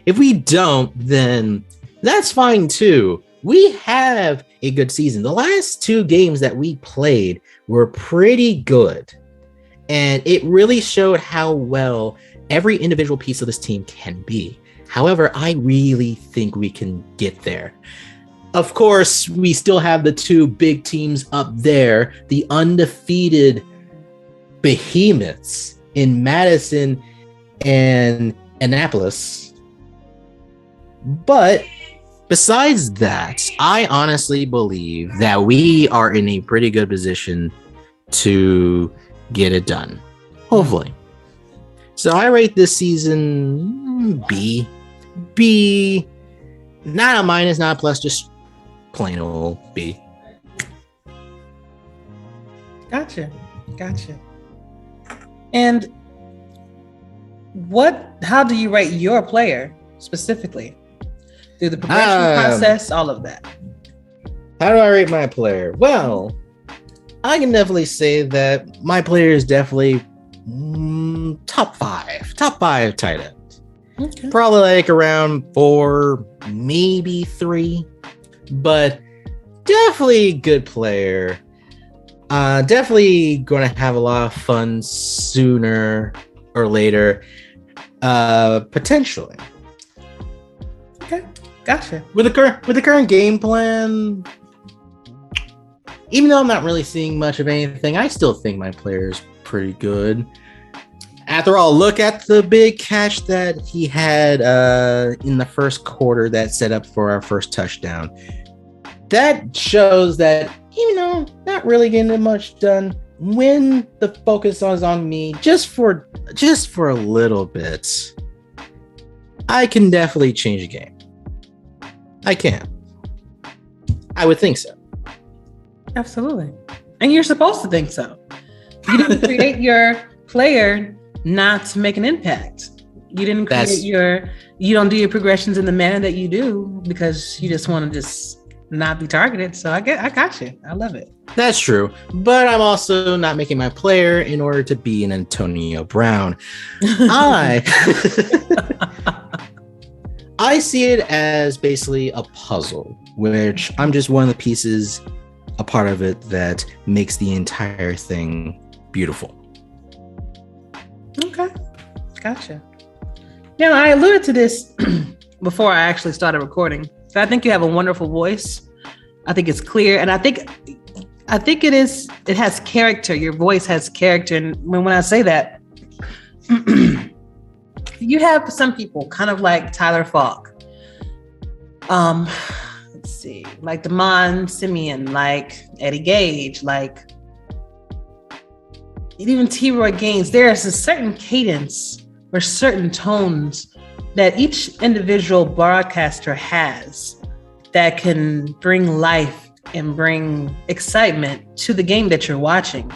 If we don't, then that's fine too. We have a good season. The last two games that we played were pretty good. And it really showed how well every individual piece of this team can be. However, I really think we can get there. Of course, we still have the two big teams up there, the undefeated behemoths in Madison and Annapolis. But besides that, I honestly believe that we are in a pretty good position to get it done. Hopefully. So I rate this season B. B. Not a minus, not a plus, just plain old B. Gotcha. And how do you rate your player specifically? Through the progression process, all of that. How do I rate my player? Well, I can definitely say that my player is definitely top five tight ends. Okay. Probably like around 4, maybe 3, but definitely good player. Definitely going to have a lot of fun sooner or later, potentially. Okay, gotcha. With the current game plan, even though I'm not really seeing much of anything, I still think my player is pretty good. After all, look at the big catch that he had in the first quarter that set up for our first touchdown. That shows that, even though not really getting much done, when the focus is on me, just for a little bit, I can definitely change the game. I can. I would think so. Absolutely. And you're supposed to think so. You didn't create your player not to make an impact. You didn't create you don't do your progressions in the manner that you do because you just want to just not be targeted. So I got you. I love it. That's true. But I'm also not making my player in order to be an Antonio Brown. I see it as basically a puzzle, which I'm just one of the pieces, a part of it that makes the entire thing beautiful. Okay. Gotcha. Now, I alluded to this before I actually started recording. So I think you have a wonderful voice. I think it's clear. And I think it has character. Your voice has character. And when I say that, you have some people kind of like Tyler Falk. Let's see, like Damon Simeon, like Eddie Gage, like even T-Roy Gaines. There's a certain cadence or certain tones that each individual broadcaster has that can bring life and bring excitement to the game that you're watching.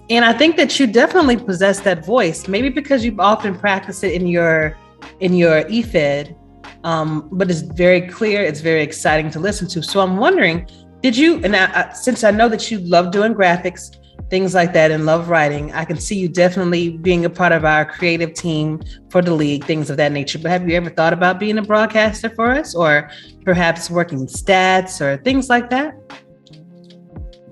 And I think that you definitely possess that voice, maybe because you've often practiced it in your EFED, but it's very clear, it's very exciting to listen to. So I'm wondering, since I know that you love doing graphics, things like that, and love writing, I can see you definitely being a part of our creative team for the league, things of that nature. But have you ever thought about being a broadcaster for us, or perhaps working stats or things like that?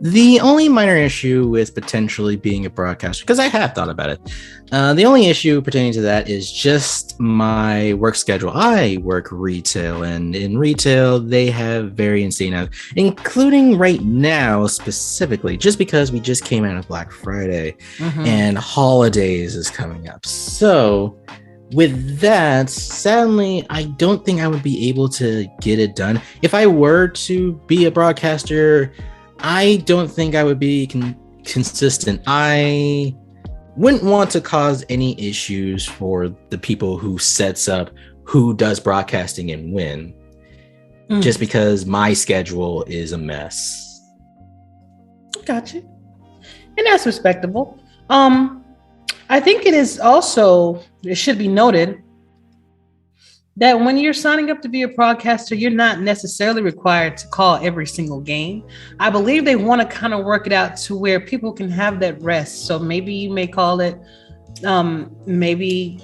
The only minor issue with potentially being a broadcaster, because I have thought about it, the only issue pertaining to that is just my work schedule. I work retail, and in retail, they have very insane hours, including right now specifically, just because we just came out of Black Friday and holidays is coming up. So with that, sadly, I don't think I would be able to get it done. If I were to be a broadcaster, I don't think I would be consistent. I wouldn't want to cause any issues for the people who sets up who does broadcasting and when, just because my schedule is a mess. Gotcha. And that's respectable. I think it should be noted that when you're signing up to be a broadcaster, you're not necessarily required to call every single game. I believe they want to kind of work it out to where people can have that rest. So maybe you may call it maybe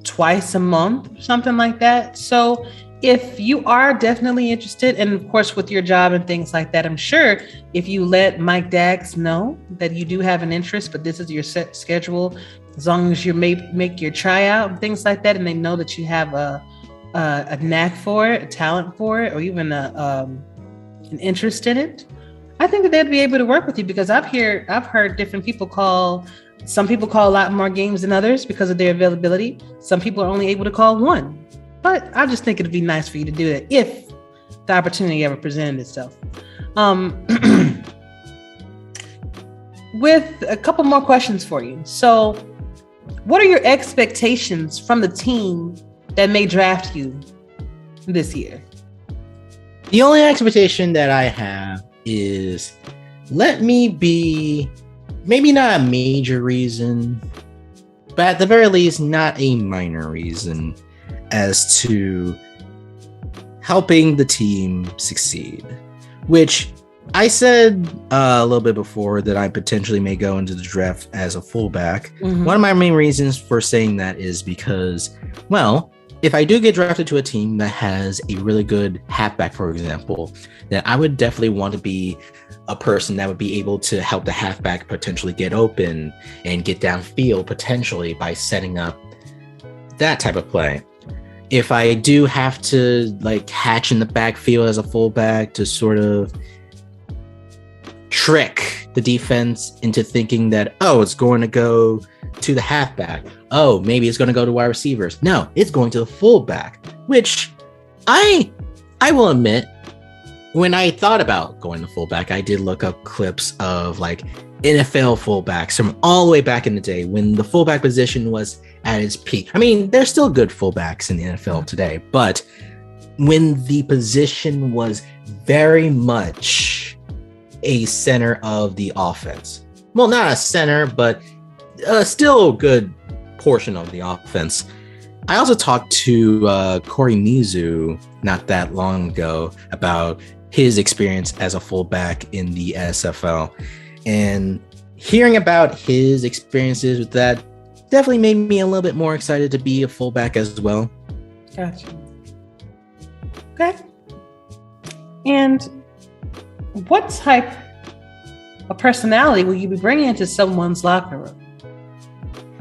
twice a month, something like that. So if you are definitely interested, and of course with your job and things like that, I'm sure if you let Mike Dax know that you do have an interest, but this is your set schedule, as long as you make your tryout and things like that, and they know that you have a knack for it, a talent for it, or even an interest in it, I think that they'd be able to work with you, because I've heard different people call. Some people call a lot more games than others because of their availability. Some people are only able to call one. But I just think it'd be nice for you to do that if the opportunity ever presented itself. With a couple more questions for you. So, what are your expectations from the team that may draft you this year? The only expectation that I have is let me be maybe not a major reason, but at the very least, not a minor reason as to helping the team succeed, which I said a little bit before that I potentially may go into the draft as a fullback. Mhm. One of my main reasons for saying that is because, well, if I do get drafted to a team that has a really good halfback, for example, then I would definitely want to be a person that would be able to help the halfback potentially get open and get downfield potentially by setting up that type of play. If I do have to like hatch in the backfield as a fullback to sort of trick the defense into thinking that, oh, it's going to go to the halfback. Oh, maybe it's going to go to wide receivers. No, it's going to the fullback, which I will admit, when I thought about going to fullback, I did look up clips of like NFL fullbacks from all the way back in the day when the fullback position was at its peak. I mean, there's still good fullbacks in the NFL today, but when the position was very much a center of the offense. Well, not a center, but still a good portion of the offense. I also talked to Corey Mizu not that long ago about his experience as a fullback in the SFL. And hearing about his experiences with that definitely made me a little bit more excited to be a fullback as well. Gotcha. Okay. And what type of personality will you be bringing into someone's locker room?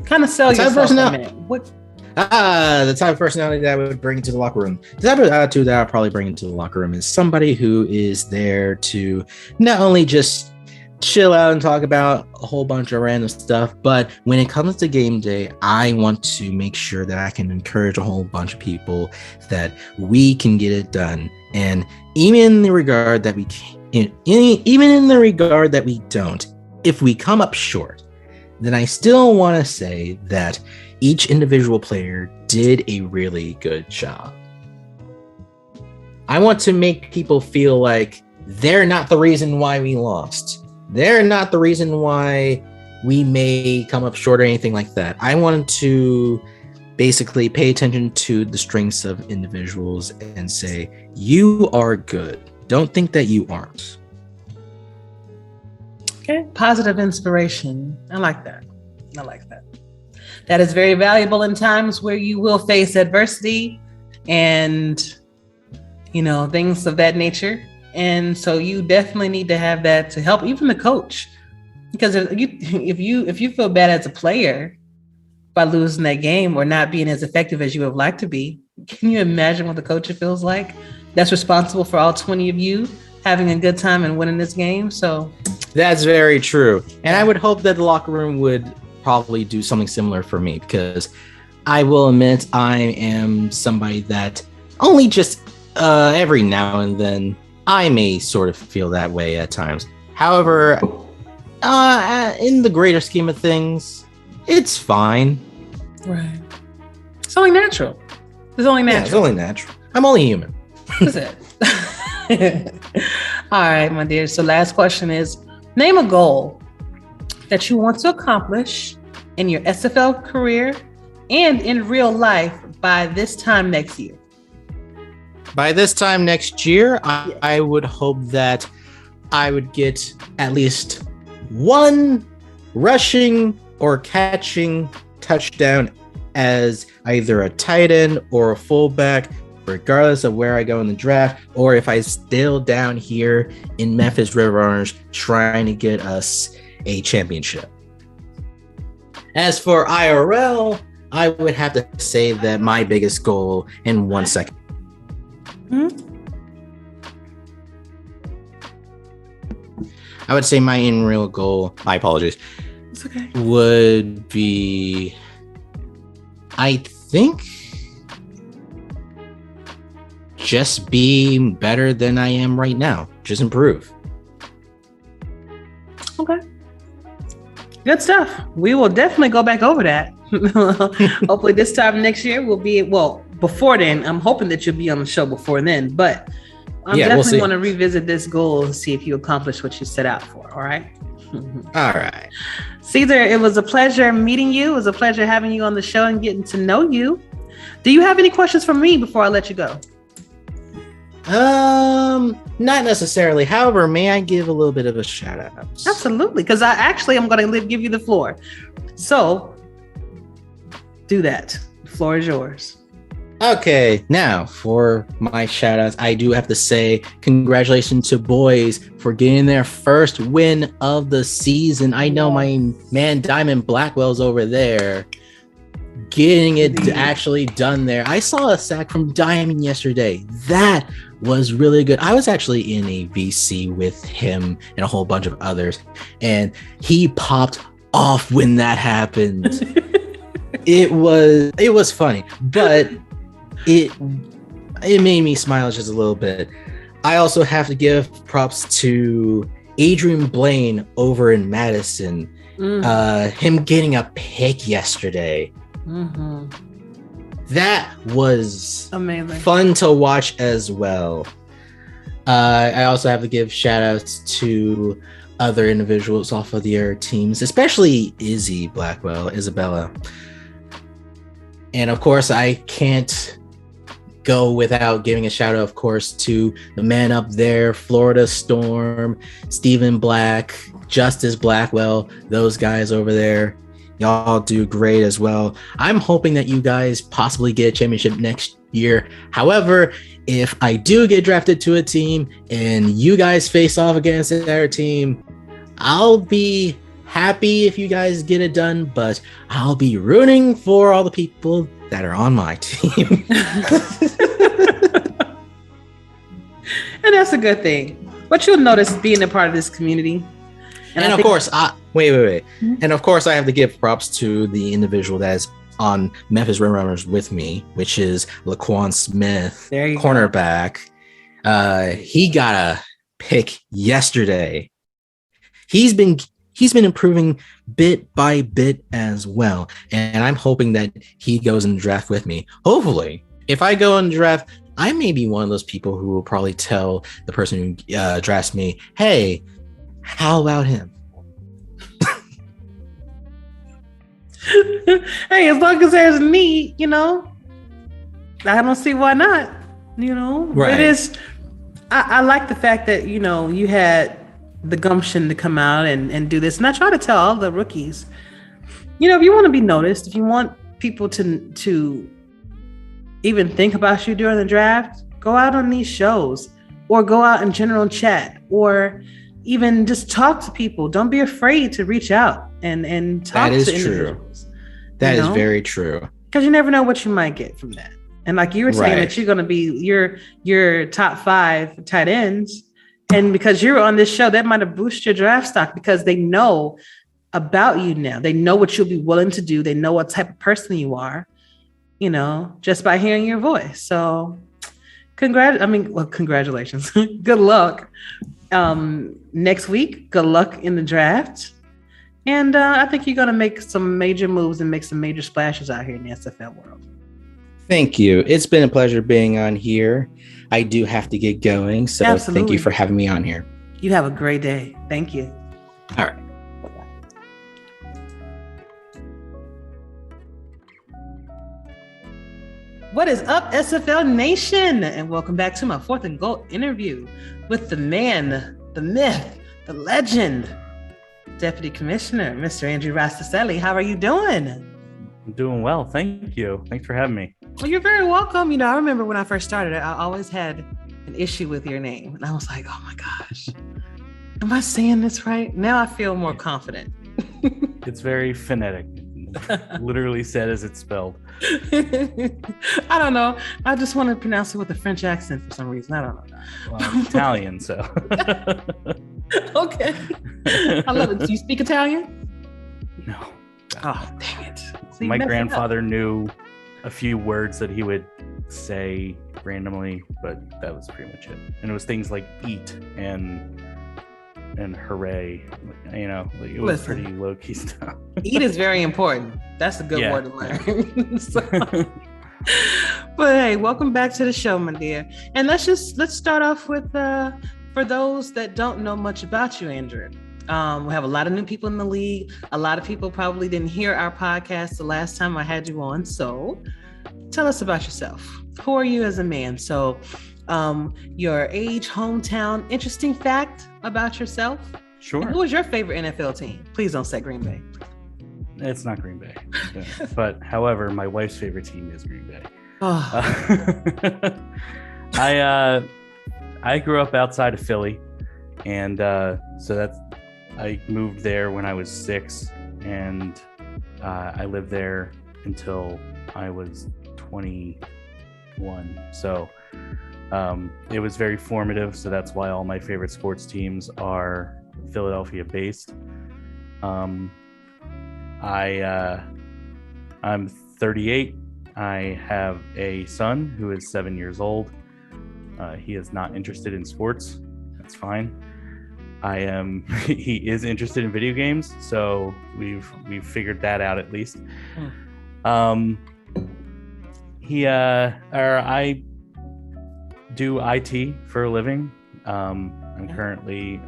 Kind of sell yourself for a minute. What? The type of personality that I would bring into the locker room. The type of attitude that I'll probably bring into the locker room is somebody who is there to not only just chill out and talk about a whole bunch of random stuff, but when it comes to game day, I want to make sure that I can encourage a whole bunch of people that we can get it done. And even in the regard that we don't, if we come up short, then I still want to say that each individual player did a really good job. I want to make people feel like they're not the reason why we lost. They're not the reason why we may come up short or anything like that. I want to basically pay attention to the strengths of individuals and say, you are good. Don't think that you aren't. Okay. Positive inspiration. I like that. That is very valuable in times where you will face adversity and, things of that nature. And so you definitely need to have that to help even the coach, because if you feel bad as a player by losing that game or not being as effective as you would like to be, can you imagine what the coach feels like? That's responsible for all 20 of you having a good time and winning this game. So that's very true. And I would hope that the locker room would probably do something similar for me, because I will admit I am somebody that only just every now and then I may sort of feel that way at times. However, in the greater scheme of things, it's fine. Right. It's only natural. Yeah, it's only natural. I'm only human. That's it. All right, my dear. So last question is, name a goal that you want to accomplish in your SFL career and in real life by this time next year. By this time next year, I would hope that I would get at least one rushing or catching touchdown as either a tight end or a fullback, regardless of where I go in the draft, or if I still down here in Memphis River Orange trying to get us a championship. As for IRL, I would have to say that my biggest goal in 1 second. I would say my in real goal, my apologies, It's okay. would be, I think, just be better than I am right now. Just improve. Okay. Good stuff. We will definitely go back over that. Hopefully this time next year we'll be, well, before then, I'm hoping that you'll be on the show before then, but I definitely want to revisit this goal and see if you accomplished what you set out for. All right. All right. Cesar, it was a pleasure meeting you. It was a pleasure having you on the show and getting to know you. Do you have any questions for me before I let you go? Not necessarily. However, may I give a little bit of a shout out? Absolutely, because I'm going to give you the floor. So, do that. The floor is yours. Okay, now for my shout outs, I do have to say congratulations to boys for getting their first win of the season. I know my man Diamond Blackwell's over there getting it actually done there. I saw a sack from Diamond yesterday. That was really good. I was actually in a VC with him and a whole bunch of others, and he popped off when that happened. It was funny, but it made me smile just a little bit. I also have to give props to Adrian Blaine over in Madison. Him getting a pick yesterday. Mm-hmm. That was amazing, fun to watch as well. I also have to give shout outs to other individuals off of the other teams, especially Isabella. And of course, I can't go without giving a shout out, of course, to the man up there, Florida Storm, Stephen Black, Justice Blackwell, those guys over there. Y'all do great as well. I'm hoping that you guys possibly get a championship next year. However, if I do get drafted to a team and you guys face off against our team, I'll be happy if you guys get it done, but I'll be rooting for all the people that are on my team. And that's a good thing. But you'll notice being a part of this community. And of course, wait. Mm-hmm. And of course, I have to give props to the individual that is on Memphis Rim Runners with me, which is Laquan Smith, cornerback. He got a pick yesterday. He's been improving bit by bit as well, and I'm hoping that he goes in the draft with me. Hopefully, if I go in the draft, I may be one of those people who will probably tell the person who drafts me, "Hey, how about him?" Hey, as long as there's a need, I don't see why not. Right. It is. I like the fact that you had the gumption to come out and do this. And I try to tell all the rookies, if you want to be noticed, if you want people to even think about you during the draft, go out on these shows or go out in general chat or even just talk to people. Don't be afraid to reach out and talk to individuals. That is very true. Because you never know what you might get from that. And like you were saying that you're going to be your top 5 tight ends. And because you're on this show, that might have boosted your draft stock because they know about you now. They know what you'll be willing to do. They know what type of person you are, just by hearing your voice. So congratulations. Good luck. Next week, good luck in the draft. And I think you're going to make some major moves and make some major splashes out here in the SFL world. Thank you. It's been a pleasure being on here. I do have to get going, so Absolutely. Thank you for having me on here. You have a great day. Thank you. All right. What is up, SFL Nation? And welcome back to my 4th and Goal interview with the man, the myth, the legend, Deputy Commissioner, Mr. Andrew Rastaselli. How are you doing? I'm doing well. Thank you. Thanks for having me. Well, you're very welcome. I remember when I first started, I always had an issue with your name. And I was like, oh my gosh, am I saying this right? Now I feel more confident. It's very phonetic. Literally said as it's spelled. I don't know. I just want to pronounce it with a French accent for some reason. I don't know. Well, I'm Italian, so. Okay. I love it. Do you speak Italian? No. Oh, dang it. So my grandfather knew a few words that he would say randomly, but that was pretty much it. And it was things like eat and hooray. It was pretty low key stuff. Eat is very important. That's a good word to learn. But hey, welcome back to the show, my dear. And let's start off with for those that don't know much about you, Andrew. We have a lot of new people in the league. A lot of people probably didn't hear our podcast the last time I had you on. So tell us about yourself. Who are you as a man? So your age, hometown, interesting fact about yourself. Sure. And who is your favorite NFL team? Please don't say Green Bay. It's not Green Bay. But however, my wife's favorite team is Green Bay. Oh. I grew up outside of Philly, and so I moved there when I was 6, and I lived there until I was 21. So it was very formative. So that's why all my favorite sports teams are Philadelphia based. I'm 38. I have a son who is 7 years old. He is not interested in sports. That's fine. He is interested in video games, so we've figured that out at least. I do IT for a living. I'm currently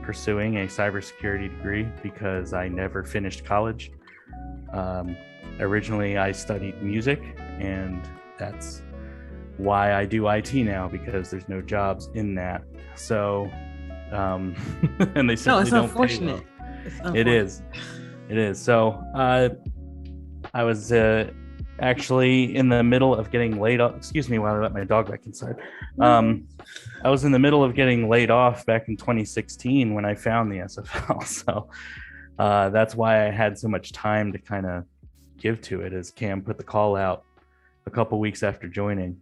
pursuing a cybersecurity degree because I never finished college. Originally I studied music, and that's why I do IT now, because there's no jobs in that. So and they simply it's don't unfortunate. pay well. It's unfortunate. It is. So I was actually in the middle of getting laid off. Excuse me while I let my dog back inside. I was in the middle of getting laid off back in 2016 when I found the SFL. So that's why I had so much time to kind of give to it, as Cam put the call out a couple weeks after joining.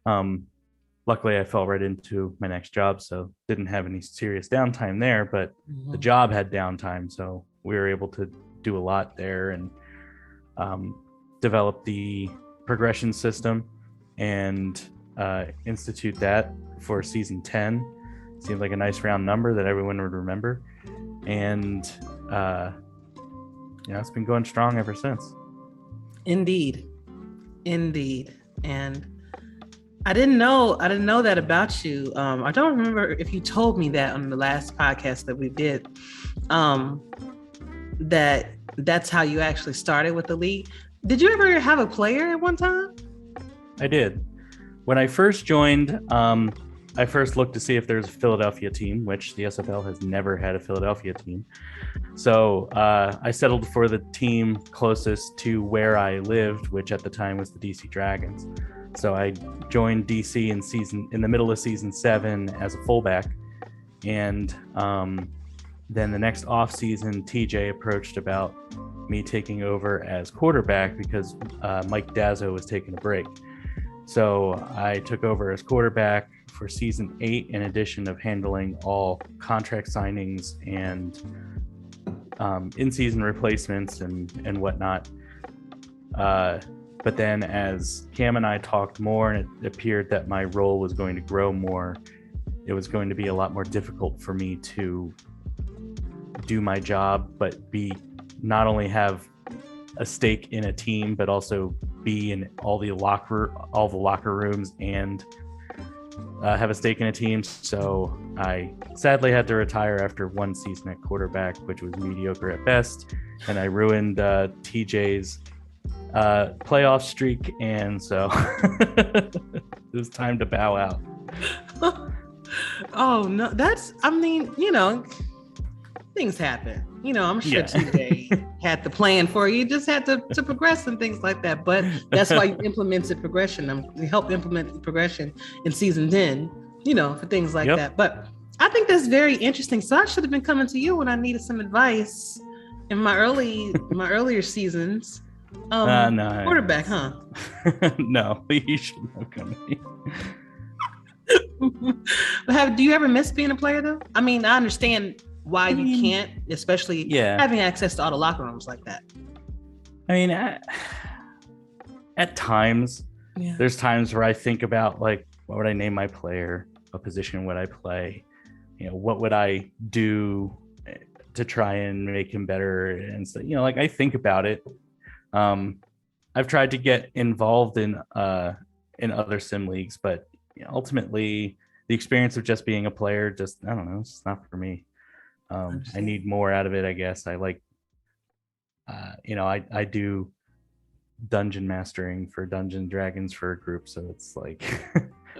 Luckily, I fell right into my next job, so didn't have any serious downtime there, but the job had downtime, so we were able to do a lot there and develop the progression system and institute that for season 10. Seemed like a nice round number that everyone would remember, and it's been going strong ever since. Indeed. And I didn't know that about you. I don't remember if you told me that on the last podcast that we did, that's how you actually started with the league. Did you ever have a player at one time? I did. When I first joined, I first looked to see if there's a Philadelphia team, which the SFL has never had a Philadelphia team. So I settled for the team closest to where I lived, which at the time was the DC Dragons. So I joined DC in the middle of season 7 as a fullback, and then the next off season, TJ approached about me taking over as quarterback because Mike Dazzo was taking a break. So I took over as quarterback for season 8, in addition of handling all contract signings and in-season replacements and whatnot. But then as Cam and I talked more, and it appeared that my role was going to grow more, it was going to be a lot more difficult for me to do my job, but not only have a stake in a team, but also be in all the locker rooms and have a stake in a team. So I sadly had to retire after one season at quarterback, which was mediocre at best, and I ruined TJ's playoff streak, and so it was time to bow out. Oh no, things happen. I'm sure TJ had the plan for you. You just had to progress and things like that. But that's why you implemented progression. We helped implement progression in season 10, for things like that. But I think that's very interesting. So I should have been coming to you when I needed some advice in my earlier seasons. No. Quarterback, huh? No, you shouldn't have come to me. Do you ever miss being a player though? I mean, I understand why you can't, especially having access to all the locker rooms like that. I mean, at times, there's times where I think about, like, what would I name my player? What position would I play? What would I do to try and make him better? And so, I think about it. I've tried to get involved in other sim leagues, but ultimately the experience of just being a player, just I don't know, it's not for me. I need more out of it, I guess. I like, I do dungeon mastering for Dungeons and Dragons for a group, so it's like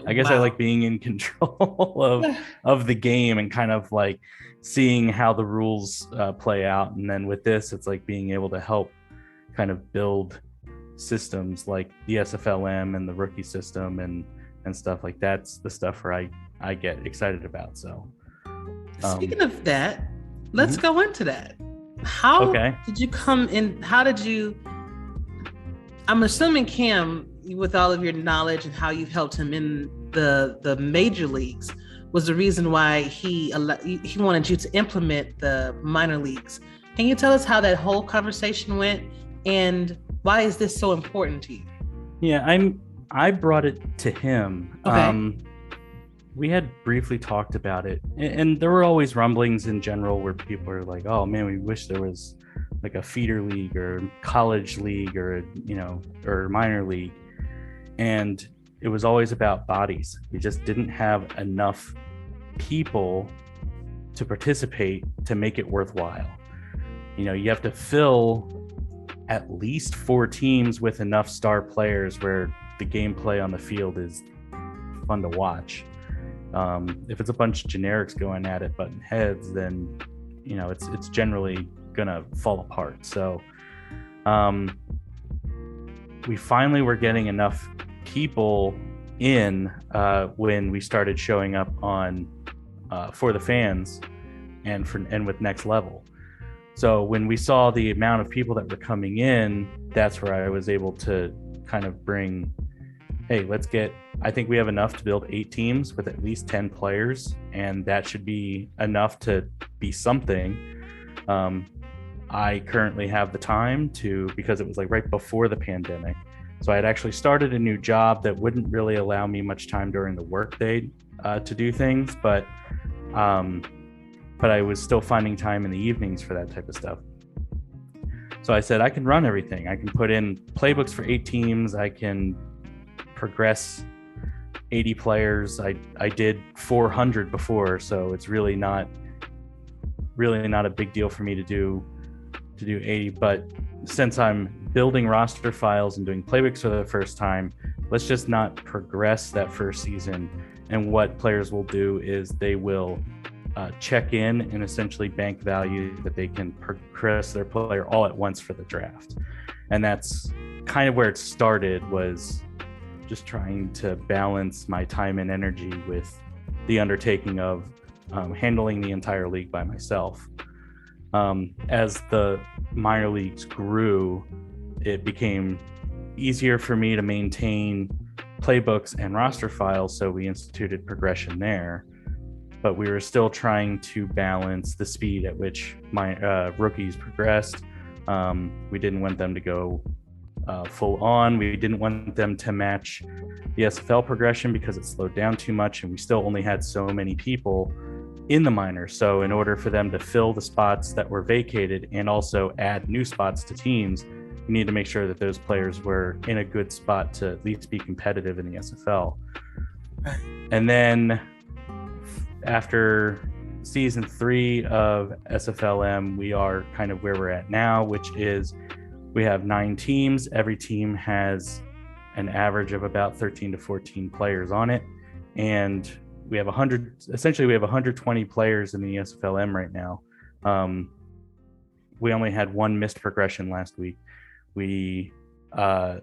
I guess I like being in control of the game and kind of like seeing how the rules play out. And then with this, it's like being able to help kind of build systems like the SFLm and the rookie system and stuff like that's the stuff where I get excited about. So speaking of that, let's go into that. How did you come in? How did you? I'm assuming Cam, with all of your knowledge and how you've helped him in the major leagues, was the reason why he wanted you to implement the minor leagues. Can you tell us how that whole conversation went, and why is this so important to you? Yeah, I brought it to him. Okay. We had briefly talked about it, and there were always rumblings in general where people are like, "Oh man, we wish there was like a feeder league or college league or or minor league," and it was always about bodies. We just didn't have enough people to participate to make it worthwhile. You have to fill at least 4 teams with enough star players where the gameplay on the field is fun to watch. If it's a bunch of generics going at it butting heads, then it's generally gonna fall apart. So we finally were getting enough people in when we started showing up on for the fans and with Next Level. So when we saw the amount of people that were coming in, that's where I was able to kind of bring, hey, I think we have enough to build 8 teams with at least 10 players, and that should be enough to be something. I currently have the time because it was like right before the pandemic. So I had actually started a new job that wouldn't really allow me much time during the workday to do things, but I was still finding time in the evenings for that type of stuff. So I said, I can run everything. I can put in playbooks for 8 teams. I can progress 80 players. I did 400 before, so it's really not a big deal for me to do 80. But since I'm building roster files and doing playbooks for the first time, let's just not progress that first season. And what players will do is they will check in and essentially bank value that they can progress their player all at once for the draft. And that's kind of where it started, was just trying to balance my time and energy with the undertaking of handling the entire league by myself. As the minor leagues grew, it became easier for me to maintain playbooks and roster files, so we instituted progression there. But we were still trying to balance the speed at which my rookies progressed. We didn't want them to go full on. We didn't want them to match the SFL progression because it slowed down too much, and we still only had so many people in the minors. So in order for them to fill the spots that were vacated and also add new spots to teams, we need to make sure that those players were in a good spot to at least be competitive in the SFL. And then after season 3 of SFLm, we are kind of where we're at now, which is we have 9 teams. Every team has an average of about 13 to 14 players on it. And we have 120 players in the SFLm right now. We only had 1 missed progression last week. A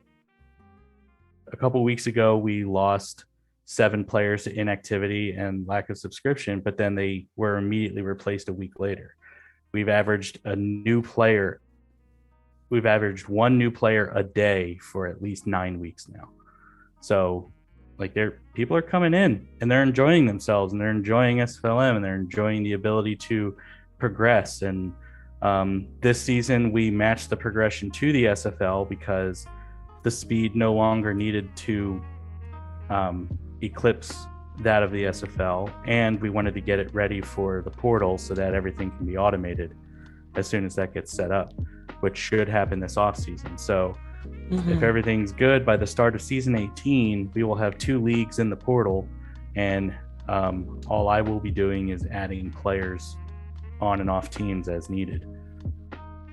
couple weeks ago, we lost 7 players to inactivity and lack of subscription, but then they were immediately replaced a week later. We've averaged 1 new player a day for at least 9 weeks now. So like people are coming in and they're enjoying themselves, and they're enjoying SFLm, and they're enjoying the ability to progress. And this season we matched the progression to the SFL because the speed no longer needed to eclipse that of the SFL, and we wanted to get it ready for the portal so that everything can be automated as soon as that gets set up, which should happen this off season. So If everything's good, by the start of season 18, we will have 2 leagues in the portal, and all I will be doing is adding players on and off teams as needed.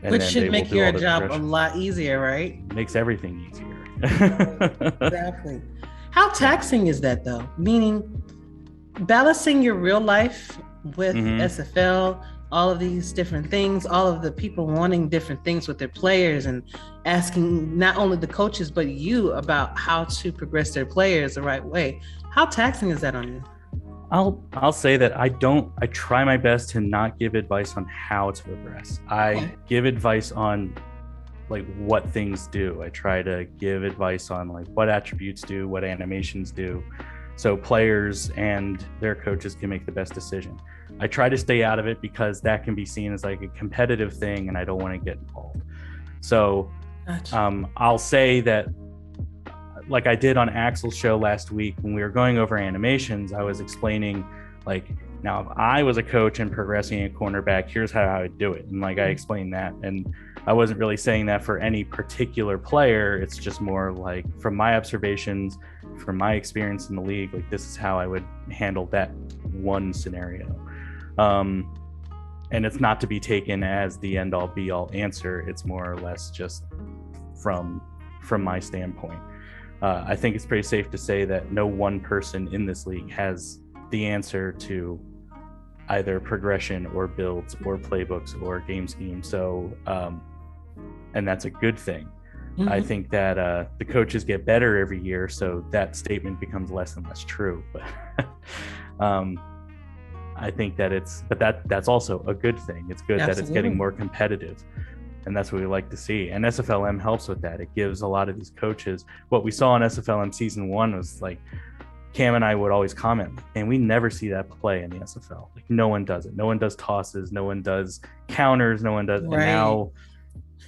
And which then should they make will do your all the job a progression. lot easier, right? Makes everything easier. Exactly. How taxing is that though? Meaning balancing your real life with SFL, all of these different things, all of the people wanting different things with their players and asking not only the coaches, but you about how to progress their players the right way. How taxing is that on you? I'll say that I try my best to not give advice on how to progress. I give advice on like what things do. I try to give advice on like what attributes do, what animations do, so players and their coaches can make the best decision. I try to stay out of it because that can be seen as like a competitive thing and I don't want to get involved. So I'll say that, like I did on Axel's show last week when we were going over animations, I was explaining like, now if I was a coach and progressing a cornerback, here's how I would do it. And like I explained that, and I wasn't really saying that for any particular player. It's just more like from my observations, from my experience in the league, like this is how I would handle that one scenario. And it's not to be taken as the end all be all answer. It's more or less just from my standpoint. I think it's pretty safe to say that no one person in this league has the answer to either progression or builds or playbooks or game scheme. So, and that's a good thing. I think that the coaches get better every year, so that statement becomes less and less true. But I think that that's also a good thing. It's good that it's getting more competitive. And that's what we like to see. And SFLm helps with that. It gives a lot of these coaches, what we saw in SFLm season 1 was like, Cam and I would always comment, and we never see that play in the SFL. Like no one does it. No one does tosses. No one does counters. No one does. Right.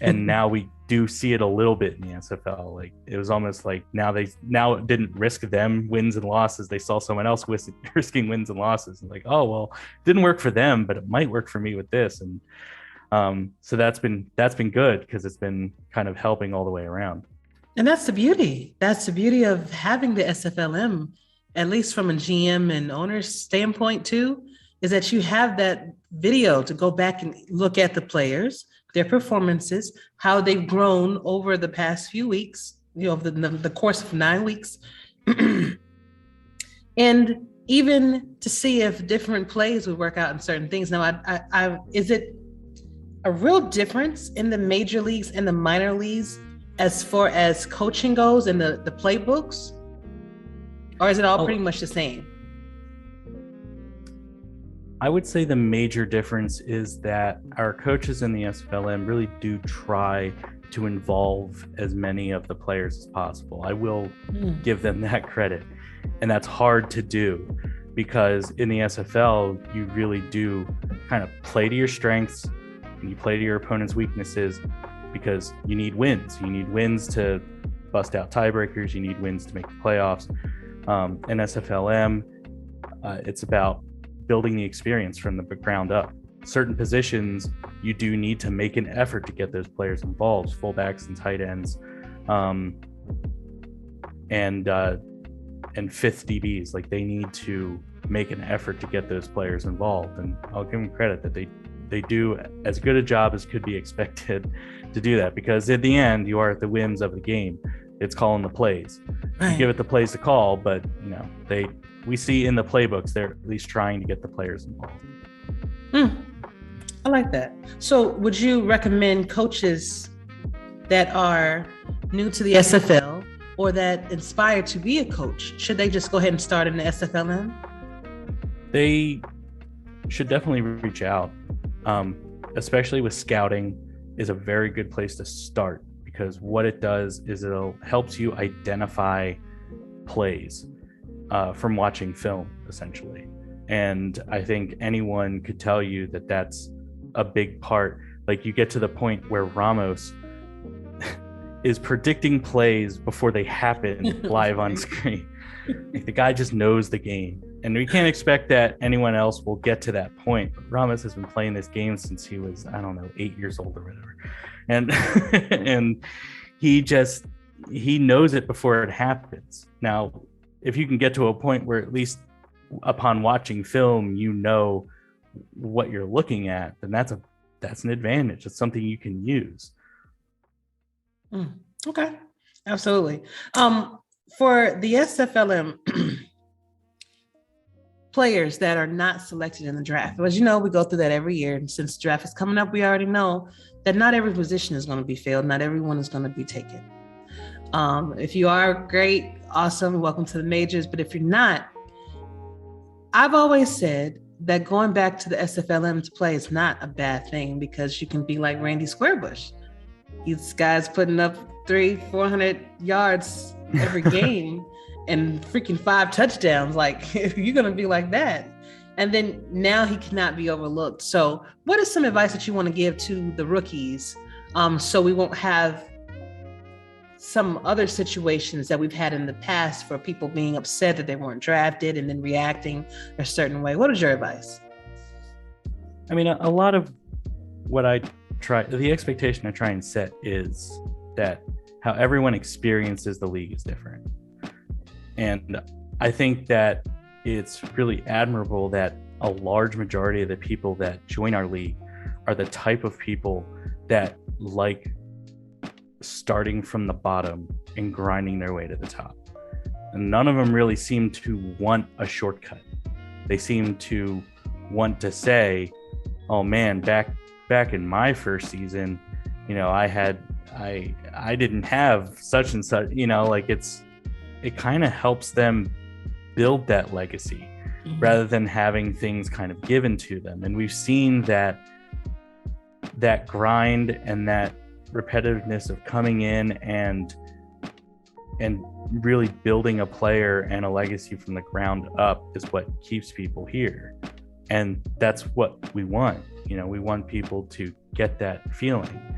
And now we do see it a little bit in the SFL. Like it was almost like now it didn't risk them wins and losses. They saw someone else risking wins and losses. And like, oh, well, it didn't work for them, but it might work for me with this. And so that's been good because it's been kind of helping all the way around. And that's the beauty. That's the beauty of having the SFLm, at least from a GM and owner's standpoint too, is that you have that video to go back and look at the players, their performances, how they've grown over the past few weeks, the course of 9 weeks. And even to see if different plays would work out in certain things. Now, is it a real difference in the major leagues and the minor leagues as far as coaching goes and the playbooks? Or is it all pretty much the same? I would say the major difference is that our coaches in the SFLm really do try to involve as many of the players as possible. I will give them that credit. And that's hard to do because in the SFL, you really do kind of play to your strengths and you play to your opponent's weaknesses because you need wins. You need wins to bust out tiebreakers. You need wins to make the playoffs. In SFLm, it's about building the experience from the ground up. Certain positions, you do need to make an effort to get those players involved, fullbacks and tight ends, and fifth DBs. Like they need to make an effort to get those players involved. And I'll give them credit that they do as good a job as could be expected to do that, because at the end, you are at the whims of the game. It's calling the plays. You give it the plays to call, but we see in the playbooks they're at least trying to get the players involved. I like that. So would you recommend coaches that are new to the SFL or that inspire to be a coach, should they just go ahead and start in the SFLm? They should definitely reach out, especially with scouting is a very good place to start, because what it does is it helps you identify plays from watching film, essentially. And I think anyone could tell you that that's a big part. Like you get to the point where Ramos is predicting plays before they happen live on screen. Like the guy just knows the game. And we can't expect that anyone else will get to that point. But Ramos has been playing this game since he was, 8 years old or whatever. And he knows it before it happens. Now, if you can get to a point where at least upon watching film, you know what you're looking at, then that's an advantage. It's something you can use. Okay, absolutely. For the SFLm players that are not selected in the draft, as you know, we go through that every year. And since the draft is coming up, we already know that not every position is going to be filled. Not everyone is going to be taken. If you are great, awesome, welcome to the majors. But if you're not, I've always said that going back to the SFLm to play is not a bad thing, because you can be like Randy Squarebush. These guys putting up 300-400 yards every game and freaking 5 touchdowns. Like, if you're going to be like that, and then now he cannot be overlooked. So what is some advice that you want to give to the rookies, so we won't have some other situations that we've had in the past for people being upset that they weren't drafted and then reacting a certain way? What is your advice? I mean, a lot of what the expectation I try and set is that how everyone experiences the league is different. And I think that it's really admirable that a large majority of the people that join our league are the type of people that like starting from the bottom and grinding their way to the top. And none of them really seem to want a shortcut. They seem to want to say, oh man, back in my first season, you know, I didn't have such and such, you know, like it kind of helps them build that legacy rather than having things kind of given to them. And we've seen that grind and that repetitiveness of coming in and really building a player and a legacy from the ground up is what keeps people here. And that's what we want. You know, we want people to get that feeling.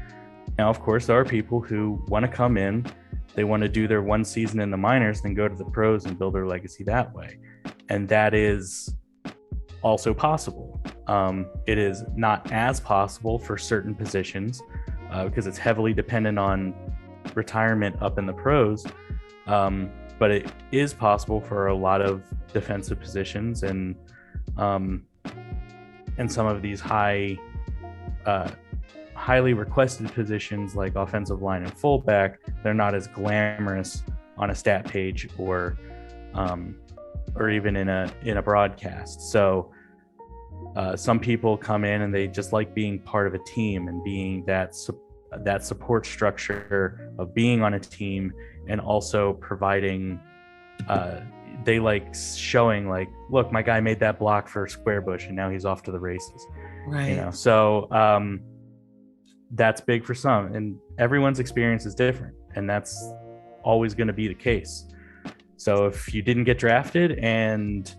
Now, of course, there are people who want to come in, they want to do their one season in the minors, then go to the pros and build their legacy that way. And that is also possible. It is not as possible for certain positions because it's heavily dependent on retirement up in the pros. But it is possible for a lot of defensive positions and some of these highly requested positions like offensive line and fullback. They're not as glamorous on a stat page or even in a broadcast. So some people come in and they just like being part of a team and being that support structure of being on a team, and also providing they like showing like, look, my guy made that block for Squarebush and now he's off to the races. Right. You know, so that's big for some, and everyone's experience is different, and that's always going to be the case. So if you didn't get drafted and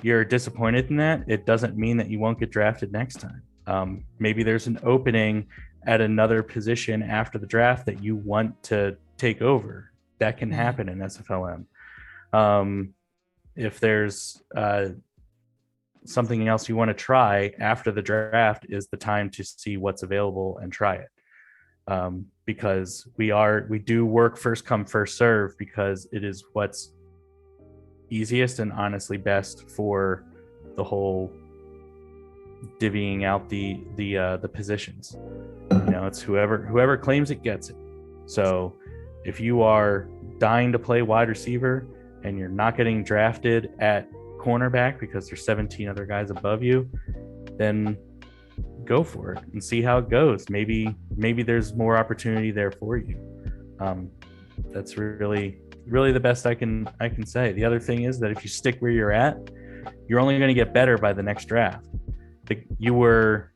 you're disappointed in that, it doesn't mean that you won't get drafted next time. Maybe there's an opening at another position after the draft that you want to take over. That can happen in SFLm. If there's something else you want to try after the draft, is the time to see what's available and try it. Because we do work first come first serve, because it is what's easiest and honestly best for the whole divvying out the positions. You know, it's whoever claims it gets it. So if you are dying to play wide receiver and you're not getting drafted at cornerback because there's 17 other guys above you, then go for it and see how it goes. Maybe there's more opportunity there for you. That's really the best I can say. The other thing is that if you stick where you're at, you're only going to get better by the next draft. You were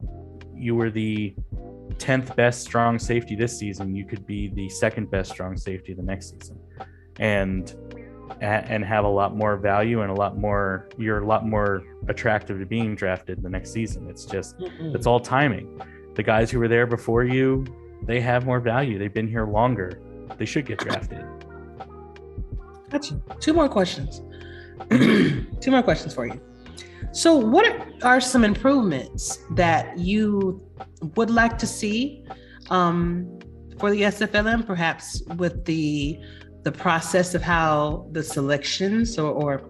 the 10th best strong safety this season. You could be the second best strong safety the next season, and have a lot more value and you're a lot more attractive to being drafted the next season. It's just, it's all timing. The guys who were there before you, they have more value. They've been here longer. They should get drafted. Gotcha. Two more questions for you. So what are some improvements that you would like to see for the SFLm, perhaps with the process of how the selections or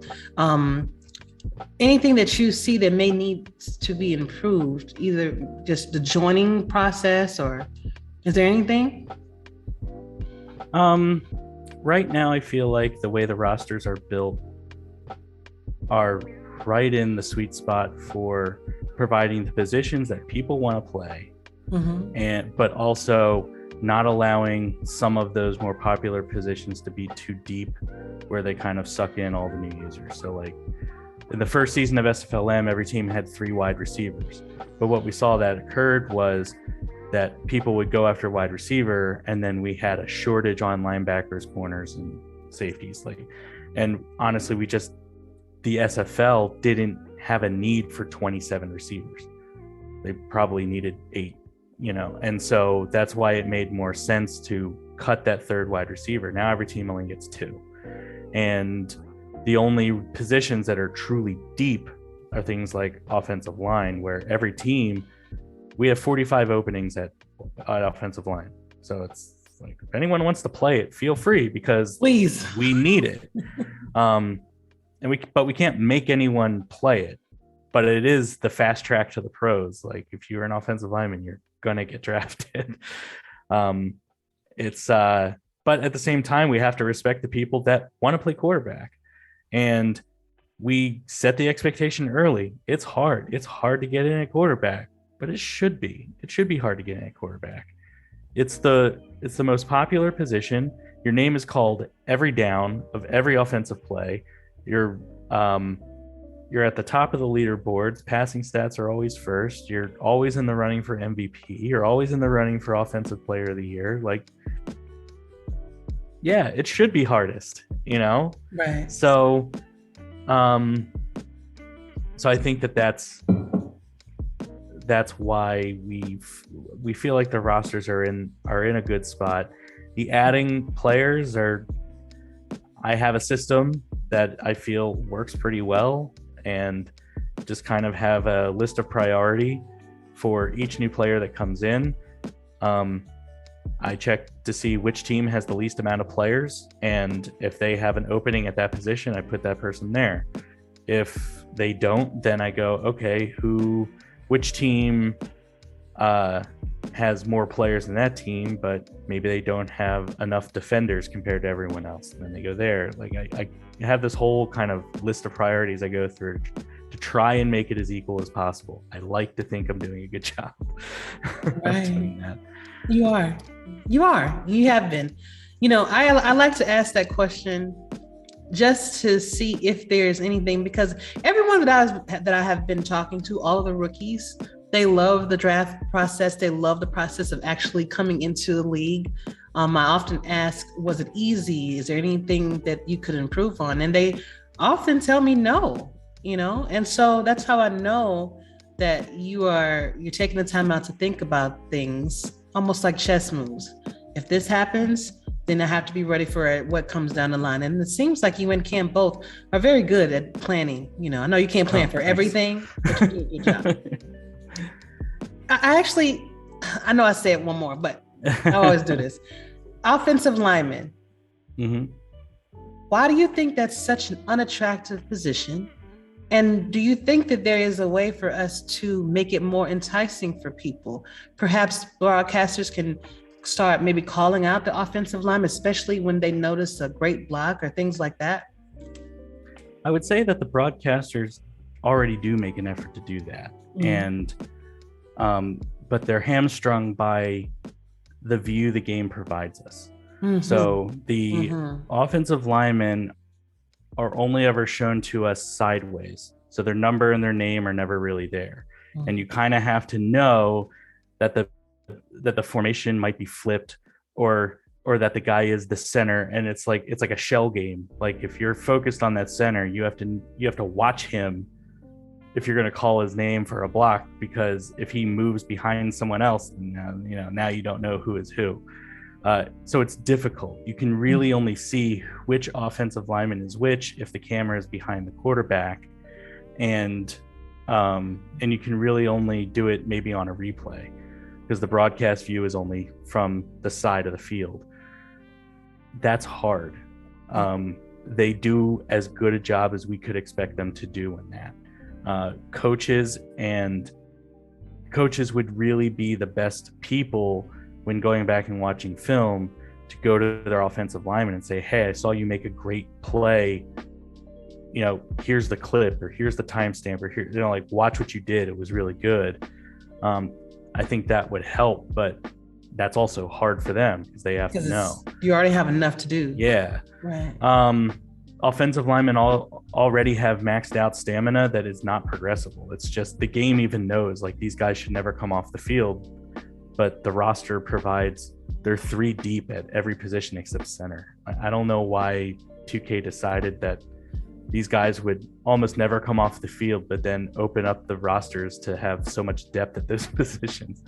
anything that you see that may need to be improved, either just the joining process, or is there anything? Right now, I feel like the way the rosters are built are right in the sweet spot for providing the positions that people want to play, but also not allowing some of those more popular positions to be too deep, where they kind of suck in all the new users. So like in the first season of SFLm, every team had 3 wide receivers, but what we saw that occurred was that people would go after wide receiver, and then we had a shortage on linebackers, corners, and safeties. And honestly, the SFL didn't have a need for 27 receivers. They probably needed 8, and so that's why it made more sense to cut that 3rd wide receiver. Now every team only gets 2. And the only positions that are truly deep are things like offensive line, where every team, we have 45 openings at offensive line. So it's like, if anyone wants to play it, feel free, because please, we need it. But we can't make anyone play it. But it is the fast track to the pros. Like if you're an offensive lineman, you're gonna get drafted. But at the same time, we have to respect the people that want to play quarterback, and we set the expectation early. It's hard. It's hard to get in at quarterback, but it should be. It should be hard to get in at quarterback. It's the most popular position. Your name is called every down of every offensive play. You're at the top of the leaderboards. Passing stats are always first. You're always in the running for MVP. You're always in the running for Offensive Player of the Year. Like, yeah, it should be hardest, Right. So I think that's why we feel like the rosters are in a good spot. The adding players I have a system that I feel works pretty well, and just kind of have a list of priority for each new player that comes in. I check to see which team has the least amount of players, and if they have an opening at that position, I put that person there. If they don't, then I go, okay, which team has more players than that team, but maybe they don't have enough defenders compared to everyone else, and then they go there. Like I have this whole kind of list of priorities I go through to try and make it as equal as possible. I like to think I'm doing a good job. Right. Doing that. You have been. I like to ask that question just to see if there's anything, because everyone that I have been talking to, all of the rookies, they love the draft process. They love the process of actually coming into the league. I often ask, was it easy? Is there anything that you could improve on? And they often tell me no, and so that's how I know that you're taking the time out to think about things, almost like chess moves. If this happens, then I have to be ready for what comes down the line. And it seems like you and Cam both are very good at planning. I know you can't plan for everything, but you do a good job. I know I said one more, but I always do this. Offensive lineman. Mm-hmm. Why do you think that's such an unattractive position? And do you think that there is a way for us to make it more enticing for people? Perhaps broadcasters can start maybe calling out the offensive line, especially when they notice a great block or things like that? I would say that the broadcasters already do make an effort to do that. And but they're hamstrung by the view the game provides us. So the offensive linemen are only ever shown to us sideways. So their number and their name are never really there. And you kind of have to know that the formation might be flipped, or that the guy is the center, and it's like a shell game. Like if you're focused on that center, you have to watch him if you're going to call his name for a block, because if he moves behind someone else, now you don't know who is who. So it's difficult. You can really only see which offensive lineman is which if the camera is behind the quarterback, and you can really only do it maybe on a replay. because the broadcast view is only from the side of the field. That's hard. They do as good a job as we could expect them to do in that. Coaches would really be the best people when going back and watching film to go to their offensive lineman and say, hey, I saw you make a great play. Here's the clip, or here's the timestamp, or here, like, watch what you did. It was really good. I think that would help, but that's also hard for them because they have to know. You already have enough to do. Yeah. Right. Offensive linemen already have maxed out stamina that is not progressible. It's just the game even knows, like, these guys should never come off the field, but the roster provides, they're 3 deep at every position except center. I don't know why 2K decided that these guys would almost never come off the field, but then open up the rosters to have so much depth at those positions.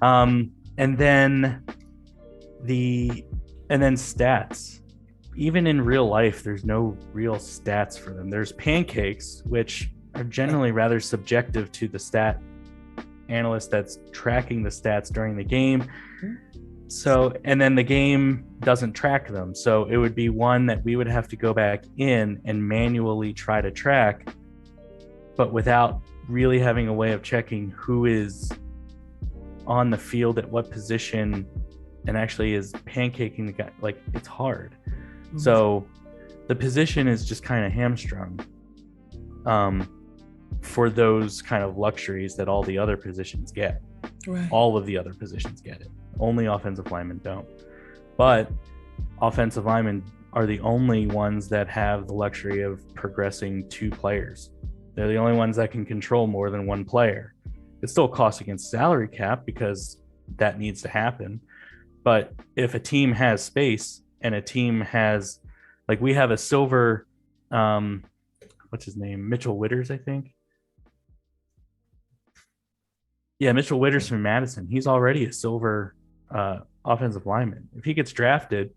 And then stats. Even in real life, there's no real stats for them. There's pancakes, which are generally rather subjective to the stat analyst that's tracking the stats during the game. So, and then the game doesn't track them. So it would be one that we would have to go back in and manually try to track, but without really having a way of checking who is on the field at what position and actually is pancaking the guy. Like, it's hard. So the position is just kind of hamstrung for those kind of luxuries that all the other positions get. Right. All of the other positions get it. Only offensive linemen don't. But offensive linemen are the only ones that have the luxury of progressing 2 players. They're the only ones that can control more than 1 player. It still costs against salary cap because that needs to happen. But if a team has space and a team has, like, we have a silver, what's his name? Mitchell Witters, I think. Yeah, Mitchell Witters from Madison. He's already a silver offensive lineman. If he gets drafted,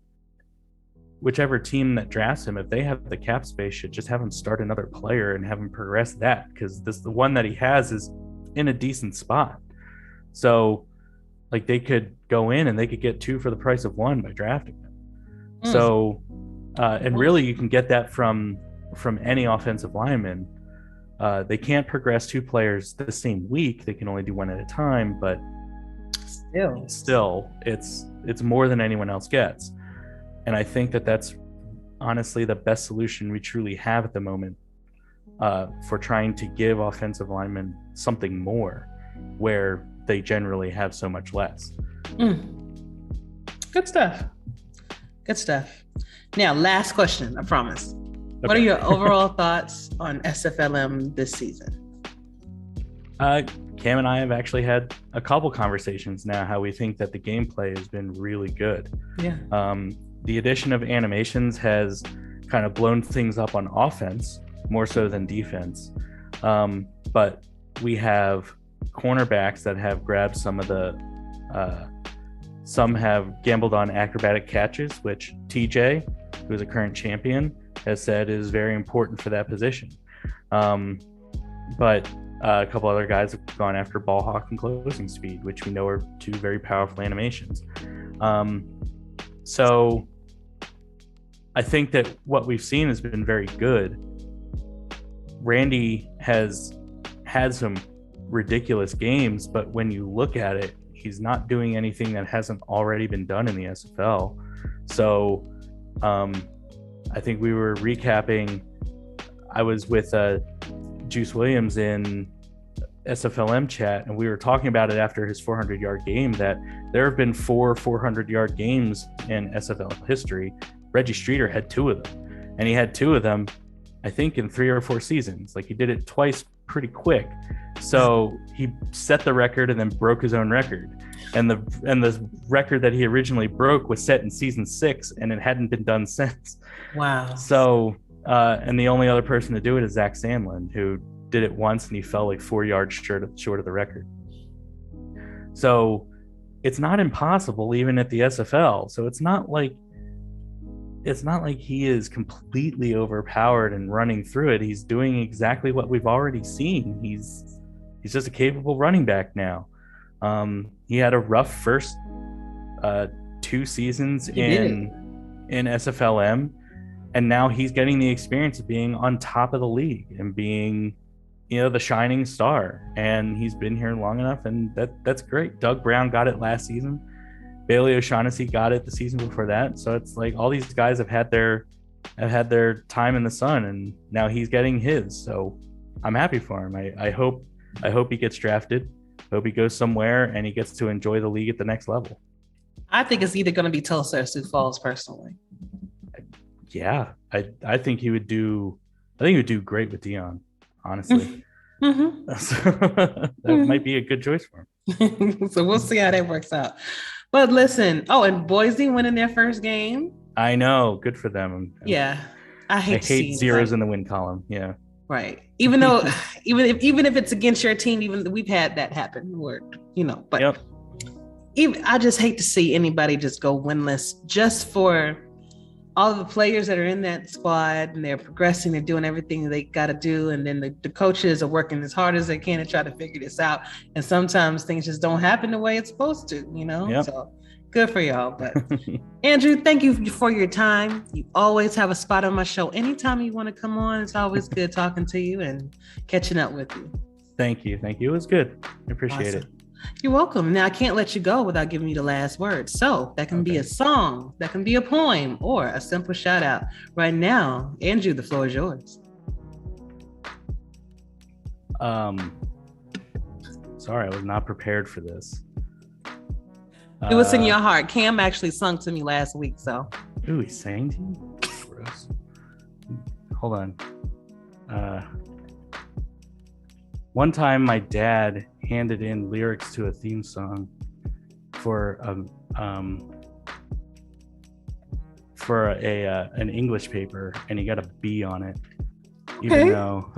whichever team that drafts him, if they have the cap space, should just have him start another player and have him progress that, because the one that he has is in a decent spot. So, like, they could go in and they could get 2 for the price of 1 by drafting him. So, and really you can get that from any offensive lineman. They can't progress 2 players the same week. They can only do 1 at a time, but still it's more than anyone else gets. And I think that that's honestly the best solution we truly have at the moment for trying to give offensive linemen something more where they generally have so much less. Good stuff. Now, last question, I promise. Okay. What are your overall thoughts on SFLm this season? Cam and I have actually had a couple conversations now how we think that the gameplay has been really good. Yeah. The addition of animations has kind of blown things up on offense more so than defense. But we have cornerbacks that have grabbed some of the some have gambled on acrobatic catches, which TJ, who is a current champion, has said is very important for that position. But a couple other guys have gone after ball hawk and closing speed, which we know are 2 very powerful animations. So I think that what we've seen has been very good. Randy has had some ridiculous games, but when you look at it, he's not doing anything that hasn't already been done in the SFL. So I think we were recapping, I was with Juice Williams in SFLm chat, and we were talking about it after his 400-yard game, that there have been 4 400-yard games in SFL history. Reggie Streeter had 2 of them, and he had 2 of them, I think, in 3 or 4 seasons. Like, he did it twice pretty quick. So he set the record and then broke his own record. And the record that he originally broke was set in season 6, and it hadn't been done since. Wow. So, and the only other person to do it is Zach Sandlin, who did it once and he fell like 4 yards short of the record. So it's not impossible even at the SFL. So it's not like he is completely overpowered and running through it. He's doing exactly what we've already seen. He's just a capable running back now. He had a rough first 2 seasons in SFLm, and now he's getting the experience of being on top of the league and being, the shining star. And he's been here long enough, and that's great. Doug Brown got it last season. Bailey O'Shaughnessy got it the season before that. So it's like all these guys have had their time in the sun, and now he's getting his. So I'm happy for him. I hope he gets drafted. I hope he goes somewhere and he gets to enjoy the league at the next level. I think it's either going to be Tulsa or Sioux Falls, personally. Yeah, I think he would do. I think he would do great with Dion, honestly. That might be a good choice for him. So we'll see how that works out. But listen, and Boise winning their first game. I know, good for them. Yeah, I hate zeros in the win column. Yeah, right. Even though, even if it's against your team, even we've had that happen. But yep. I just hate to see anybody just go winless just for all of the players that are in that squad, and they're progressing, they're doing everything they got to do. And then the coaches are working as hard as they can to try to figure this out. And sometimes things just don't happen the way it's supposed to, Yep. So good for y'all. But Andrew, thank you for your time. You always have a spot on my show. Anytime you want to come on, it's always good talking to you and catching up with you. Thank you. It was good. I appreciate it. You're welcome. Now, I can't let you go without giving you the last word. So that can be a song, that can be a poem, or a simple shout out. Right now, Andrew, the floor is yours. Sorry, I was not prepared for this. It was in your heart. Cam actually sung to me last week, so. Ooh, he sang to you? Gross. Hold on. One time my dad handed in lyrics to a theme song for an English paper, and he got a B on it, even though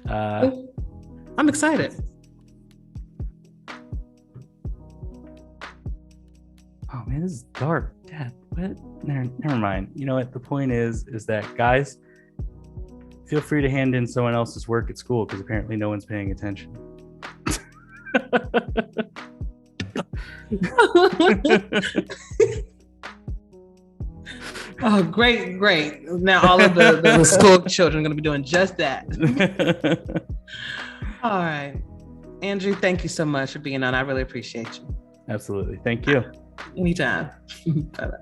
I'm excited. Oh man, this is dark. Dad, what? Never mind. You know what? The point is that, guys, feel free to hand in someone else's work at school, because apparently no one's paying attention. Oh, great. Now all of the school children are going to be doing just that. All right. Andrew, thank you so much for being on. I really appreciate you. Absolutely. Thank you. Anytime. Bye-bye.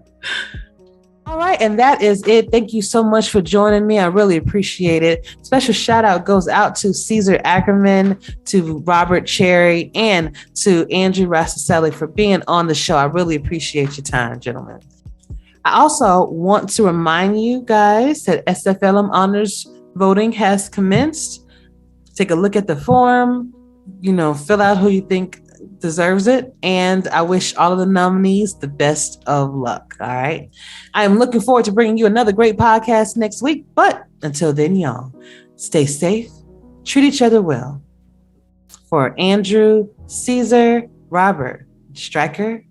All right, and that is it. Thank you so much for joining me. I really appreciate it. Special shout out goes out to Cesar Ackerman, to Robert Cherry, and to Andrew Rasticelli for being on the show. I really appreciate your time, gentlemen. I also want to remind you guys that SFLm honors voting has commenced. Take a look at the form, fill out who you think deserves it. And I wish all of the nominees the best of luck. All right. I am looking forward to bringing you another great podcast next week. But until then, y'all, stay safe, treat each other well. For Andrew, Cesar, Robert, Striker,